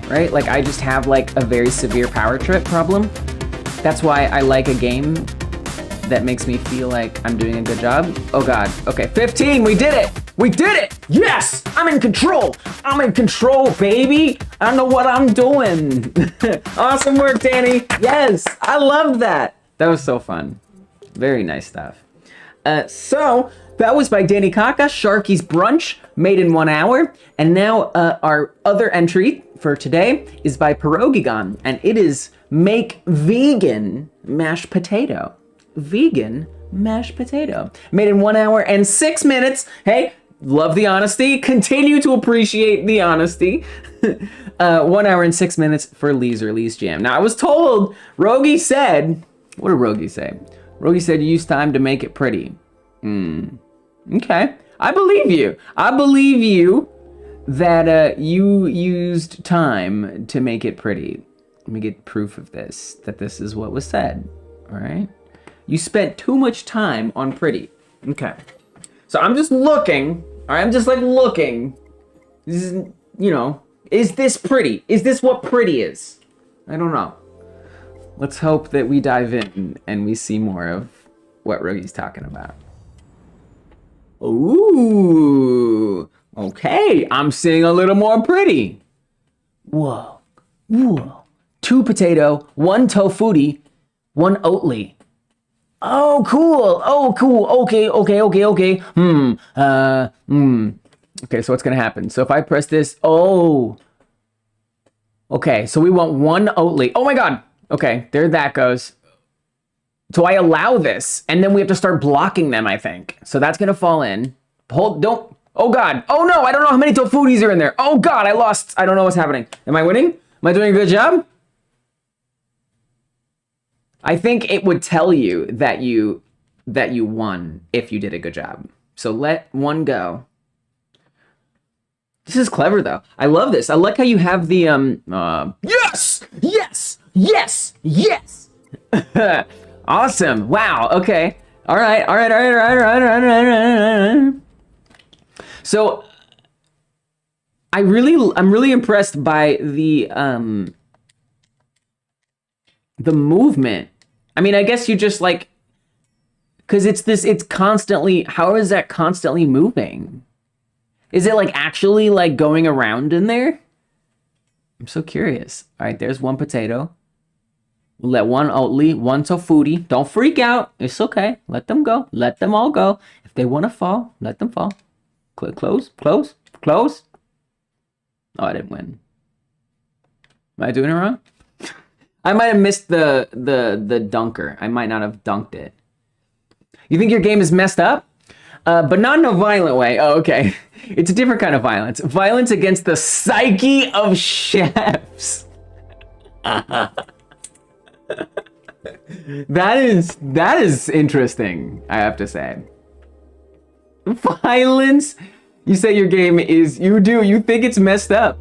right? Like I just have like a very severe power trip problem. That's why I like a game that makes me feel like I'm doing a good job. Oh God, okay, 15, we did it! We did it! Yes, I'm in control! I'm in control, baby! I know what I'm doing. Awesome work, Danny. Yes, I loved that. That was so fun. Very nice stuff. So that was by Danny Kaka, Sharky's Brunch, made in 1 hour. And now our other entry for today is by Pierogigon, and it is make vegan mashed potato. Vegan mashed potato. Made in 1 hour and 6 minutes. Hey, love the honesty. Continue to appreciate the honesty. 1 hour and 6 minutes for Lee's Release Jam. Now, I was told, Rogi said, what did Rogi say? Rogi said, use time to make it pretty. Okay. I believe you. I believe you that you used time to make it pretty. Let me get proof of this, that this is what was said. All right. You spent too much time on pretty. Okay. So I'm just looking. All right. I'm just like looking. This is, you know, is this pretty? Is this what pretty is? I don't know. Let's hope that we dive in and we see more of what Rogi's talking about. Ooh. Okay. I'm seeing a little more pretty. Whoa. Whoa. 2 potato, 1 tofuti, 1 oatly. Oh, cool. Oh, cool. Okay. Okay, so what's gonna happen? So if I press this, oh. Okay, so we want 1 oatly. Oh my God. Okay, there that goes. So I allow this, and then we have to start blocking them, I think. So that's gonna fall in. Don't. Oh God. Oh no, I don't know how many tofutis are in there. Oh God, I lost. I don't know what's happening. Am I winning? Am I doing a good job? I think it would tell you that you won if you did a good job. So let 1 go. This is clever though. I love this. I like how you have the yes. Awesome. Wow. Okay. All right. So I'm really impressed by the movement. I mean, I guess you just like, because it's constantly, how is that constantly moving? Is it like actually like going around in there? I'm so curious. All right, there's one potato. We'll let one Oatly, one Tofuti. Don't freak out. It's okay. Let them go. Let them all go. If they want to fall, let them fall. Close, close, close. Oh, I didn't win. Am I doing it wrong? I might have missed the dunker. I might not have dunked it. You think your game is messed up? But not in a violent way. Oh, okay. It's a different kind of violence. Violence against the psyche of chefs. That is interesting, I have to say. Violence? You say your game is, you think it's messed up.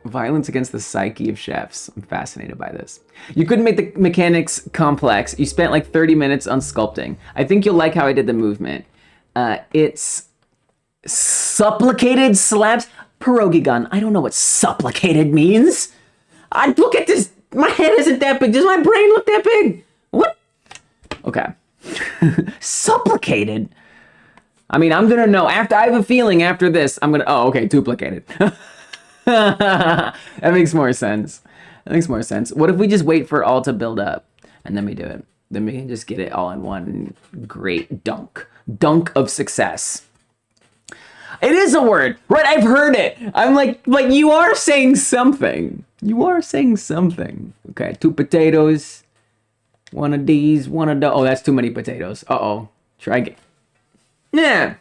Violence against the psyche of chefs. I'm fascinated by this. You couldn't make the mechanics complex. You spent like 30 minutes on sculpting. I think you'll like how I did the movement. It's supplicated slabs. Pierogi gun. I don't know what supplicated means. I look at this. My head isn't that big. Does my brain look that big? What? Okay. Supplicated. I mean, I'm gonna know after. I have a feeling after this, I'm gonna. Oh, okay. Duplicated. That makes more sense. That makes more sense. What if we just wait for all to build up and then we do it? Then we can just get it all in one great dunk. Dunk of success. It is a word, right? I've heard it. I'm like you are saying something. You are saying something. Okay, 2 potatoes. One of these, one of the. Oh, that's too many potatoes. Uh-oh. Try again. Yeah.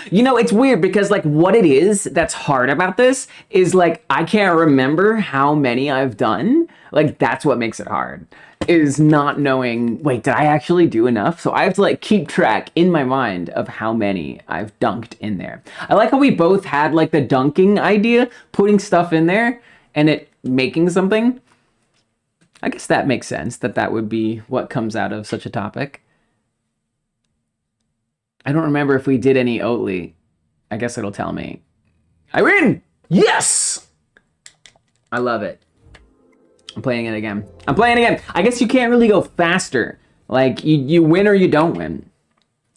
You know, it's weird because like what it is that's hard about this is like I can't remember how many I've done. Like that's what makes it hard, is not knowing, wait, did I actually do enough? So I have to like keep track in my mind of how many I've dunked in there. I like how we both had like the dunking idea, putting stuff in there and it making something. I guess that makes sense that would be what comes out of such a topic. I don't remember if we did any Oatly. I guess it'll tell me. I win! Yes! I love it. I'm playing it again. I'm playing it again. I guess you can't really go faster. Like, you win or you don't win.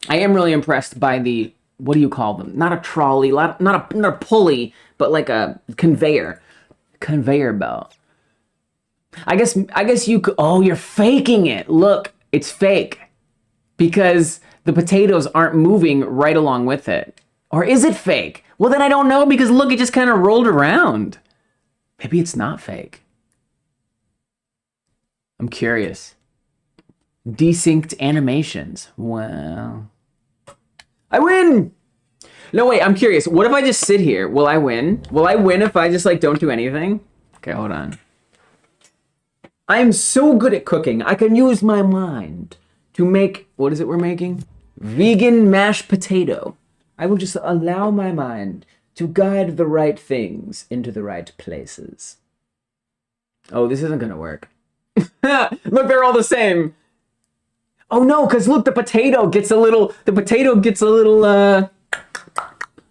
I am really impressed by the, what do you call them? Not a trolley, not a pulley, but like a conveyor. Conveyor belt. I guess you could, oh, you're faking it. Look, it's fake. Because the potatoes aren't moving right along with it. Or is it fake? Well, then I don't know because look, it just kind of rolled around. Maybe it's not fake. I'm curious. Desynced animations. Wow. I win! No, wait, I'm curious. What if I just sit here? Will I win? Will I win if I just like don't do anything? Okay, hold on. I am so good at cooking. I can use my mind to make, what is it we're making? Vegan mashed potato. I will just allow my mind to guide the right things into the right places. Oh, this isn't gonna work. Look, they're all the same. Oh no, because look, the potato gets a little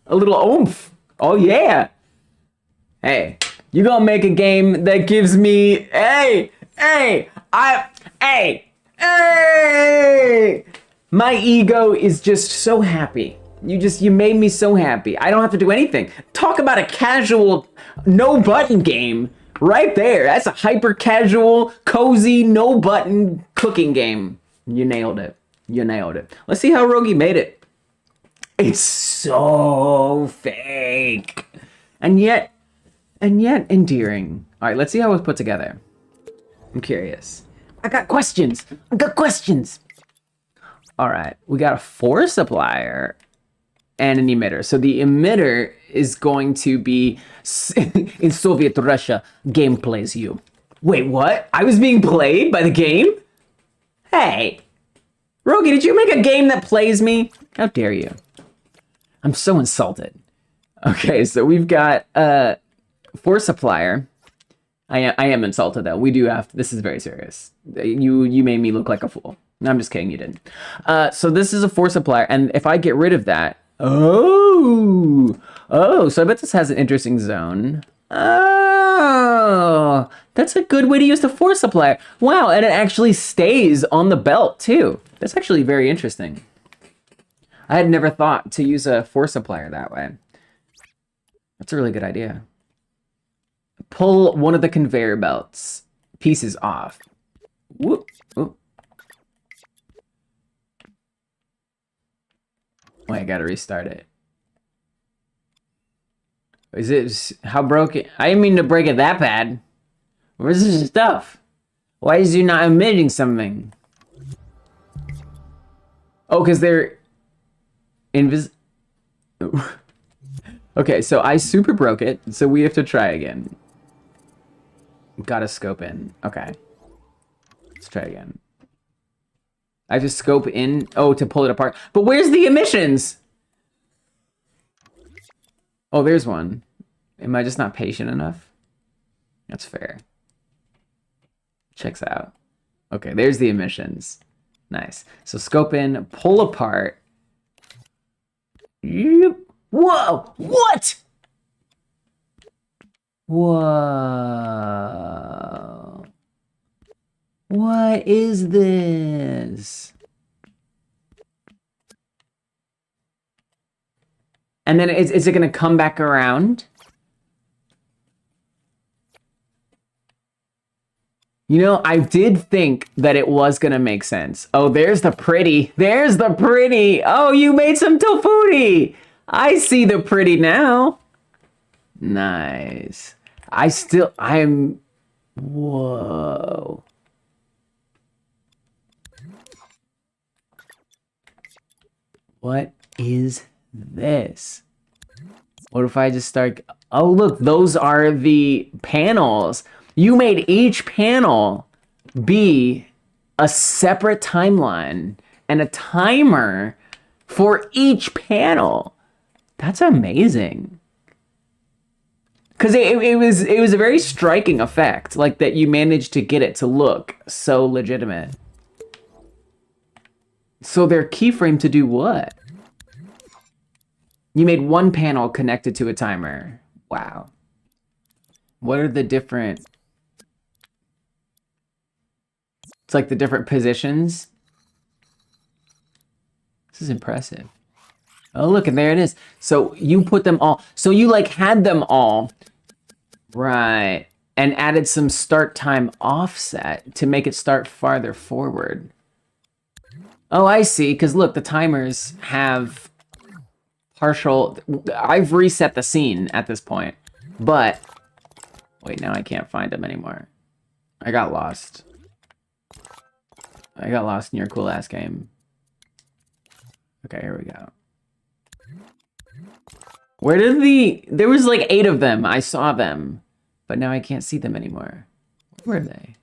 oomph. Oh yeah. Hey, you gonna make a game that gives me, hey, my ego is just so happy. You made me so happy. I don't have to do anything. Talk about a casual, no button game right there. That's a hyper casual, cozy, no button cooking game. You nailed it. You nailed it. Let's see how Rogi made it. It's so fake. And yet endearing. All right, let's see how it was put together. I'm curious. I got questions. All right, we got a force supplier and an emitter. So the emitter is going to be in Soviet Russia, game plays you. Wait, what? I was being played by the game? Hey, Rogi, did you make a game that plays me? How dare you? I'm so insulted. Okay, so we've got force supplier. I am insulted though. We do have, this is very serious. You made me look like a fool. No, I'm just kidding, you didn't. So this is a force supplier, and if I get rid of that, oh, Oh, so I bet this has an interesting zone. Oh, that's a good way to use the force supplier. Wow, and it actually stays on the belt too. That's actually very interesting. I had never thought to use a force supplier that way. That's a really good idea. Pull one of the conveyor belts pieces off. Whoop, whoop. Wait, I gotta restart it. Is it how broken? I didn't mean to break it that bad. Where's this stuff? Why is you not emitting something? Oh, because they're Okay, so I super broke it, so we have to try again. Gotta scope in. Okay. Let's try again. I have to scope in, oh, to pull it apart. But where's the emissions? Oh, there's one. Am I just not patient enough? That's fair. Checks out. Okay, there's the emissions. Nice. So scope in, pull apart. Yep. Whoa! What? Whoa. What is this? And then is it going to come back around? You know, I did think that it was going to make sense. Oh, there's the pretty. There's the pretty. Oh, you made some tofuti. I see the pretty now. Nice. I'm... Whoa. What is this? What if I just start... Oh, look, those are the panels. You made each panel be a separate timeline and a timer for each panel. That's amazing. Because it was a very striking effect, like that you managed to get it to look so legitimate. So they're keyframed to do what? You made one panel connected to a timer. Wow. What are the different... It's like the different positions. This is impressive. Oh, look, and there it is. So you put them all... So you, like, had them all... Right. And added some start time offset to make it start farther forward. Oh, I see. Because, look, the timers have partial... I've reset the scene at this point. But... Wait, now I can't find them anymore. I got lost. I got lost in your cool-ass game. Okay, here we go. Where did the... There was like 8 of them. I saw them. But now I can't see them anymore. Where are they?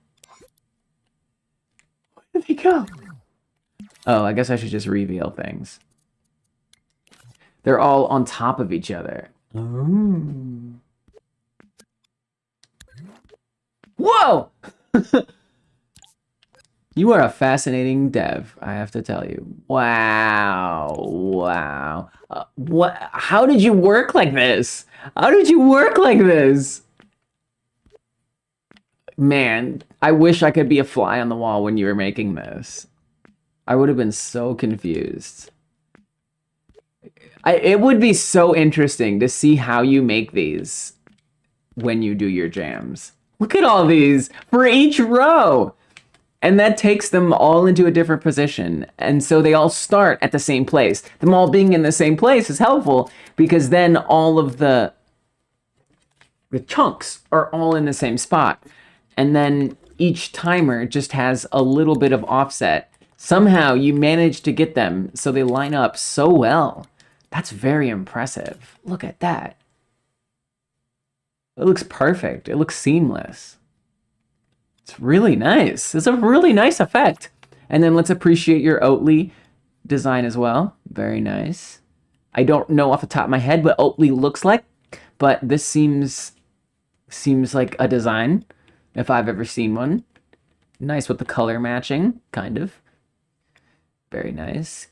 Where did they go? Oh, I guess I should just reveal things. They're all on top of each other. Oh. Whoa! You are a fascinating dev, I have to tell you. Wow, wow. What? How did you work like this? How did you work like this? Man, I wish I could be a fly on the wall when you were making this. I would have been so confused. It would be so interesting to see how you make these when you do your jams. Look at all these for each row. And that takes them all into a different position. And so they all start at the same place. Them all being in the same place is helpful because then all of the chunks are all in the same spot. And then each timer just has a little bit of offset. Somehow you manage to get them so they line up so well. That's very impressive. Look at that. It looks perfect. It looks seamless. It's really nice. It's a really nice effect. And then let's appreciate your Oatly design as well. Very nice. I don't know off the top of my head what Oatly looks like, but this seems like a design if I've ever seen one. Nice with the color matching, kind of. Very nice.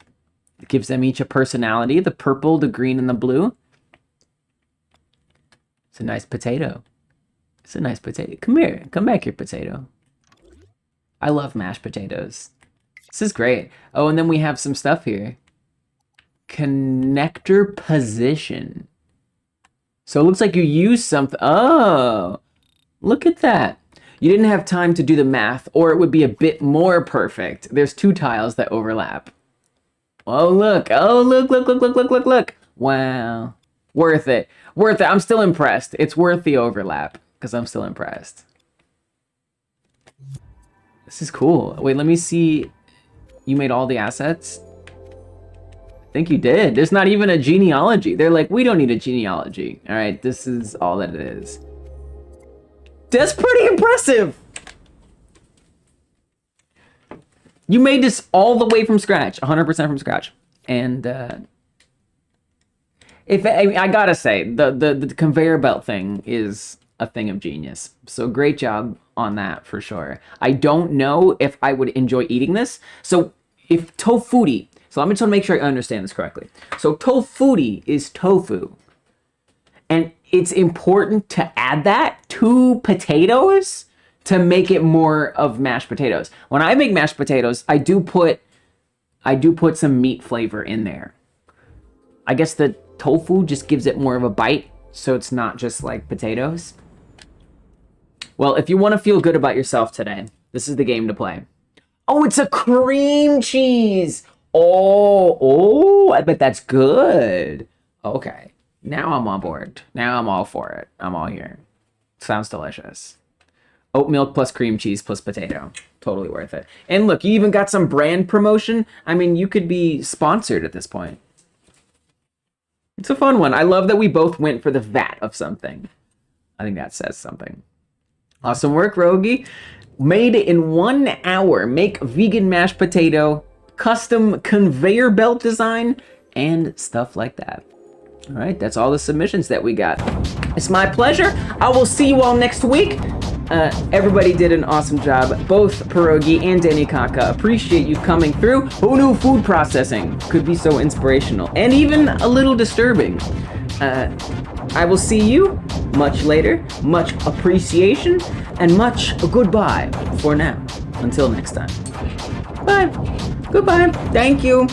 It gives them each a personality. The purple, the green, and the blue. It's a nice potato. It's a nice potato. Come here. Come back here, potato. I love mashed potatoes. This is great. Oh, and then we have some stuff here. Connector position. So it looks like you use something. Oh, look at that. You didn't have time to do the math, or it would be a bit more perfect. There's 2 tiles that overlap. Oh, look. Oh, look, look, look, look, look, look, look. Wow. Worth it. Worth it. I'm still impressed. It's worth the overlap because I'm still impressed. This is cool. Wait, let me see. You made all the assets? I think you did. There's not even a genealogy. They're like, we don't need a genealogy. All right, this is all that it is. That's pretty impressive. You made this all the way from scratch, 100% from scratch. And I gotta say, the conveyor belt thing is a thing of genius. So great job on that for sure. I don't know if I would enjoy eating this. So if tofuti, so I'm just gonna make sure I understand this correctly. So tofuti is tofu. And it's important to add that to potatoes to make it more of mashed potatoes. When I make mashed potatoes, I do put some meat flavor in there. I guess the tofu just gives it more of a bite, so it's not just like potatoes. Well, if you want to feel good about yourself today, this is the game to play. Oh, it's a cream cheese. Oh, I bet that's good. Okay, now I'm on board. Now I'm all for it. I'm all here. Sounds delicious. Oat milk plus cream cheese plus potato. Totally worth it. And look, you even got some brand promotion. I mean, you could be sponsored at this point. It's a fun one. I love that we both went for the vat of something. I think that says something. Awesome work, Rogi. Made it in 1 hour. Make vegan mashed potato, custom conveyor belt design, and stuff like that. All right, that's all the submissions that we got. It's my pleasure. I will see you all next week. Everybody did an awesome job. Both Pierogi and Danny Kaka. Appreciate you coming through. Who knew food processing could be so inspirational and even a little disturbing? I will see you much later. Much appreciation and much goodbye for now. Until next time. Bye. Goodbye. Thank you.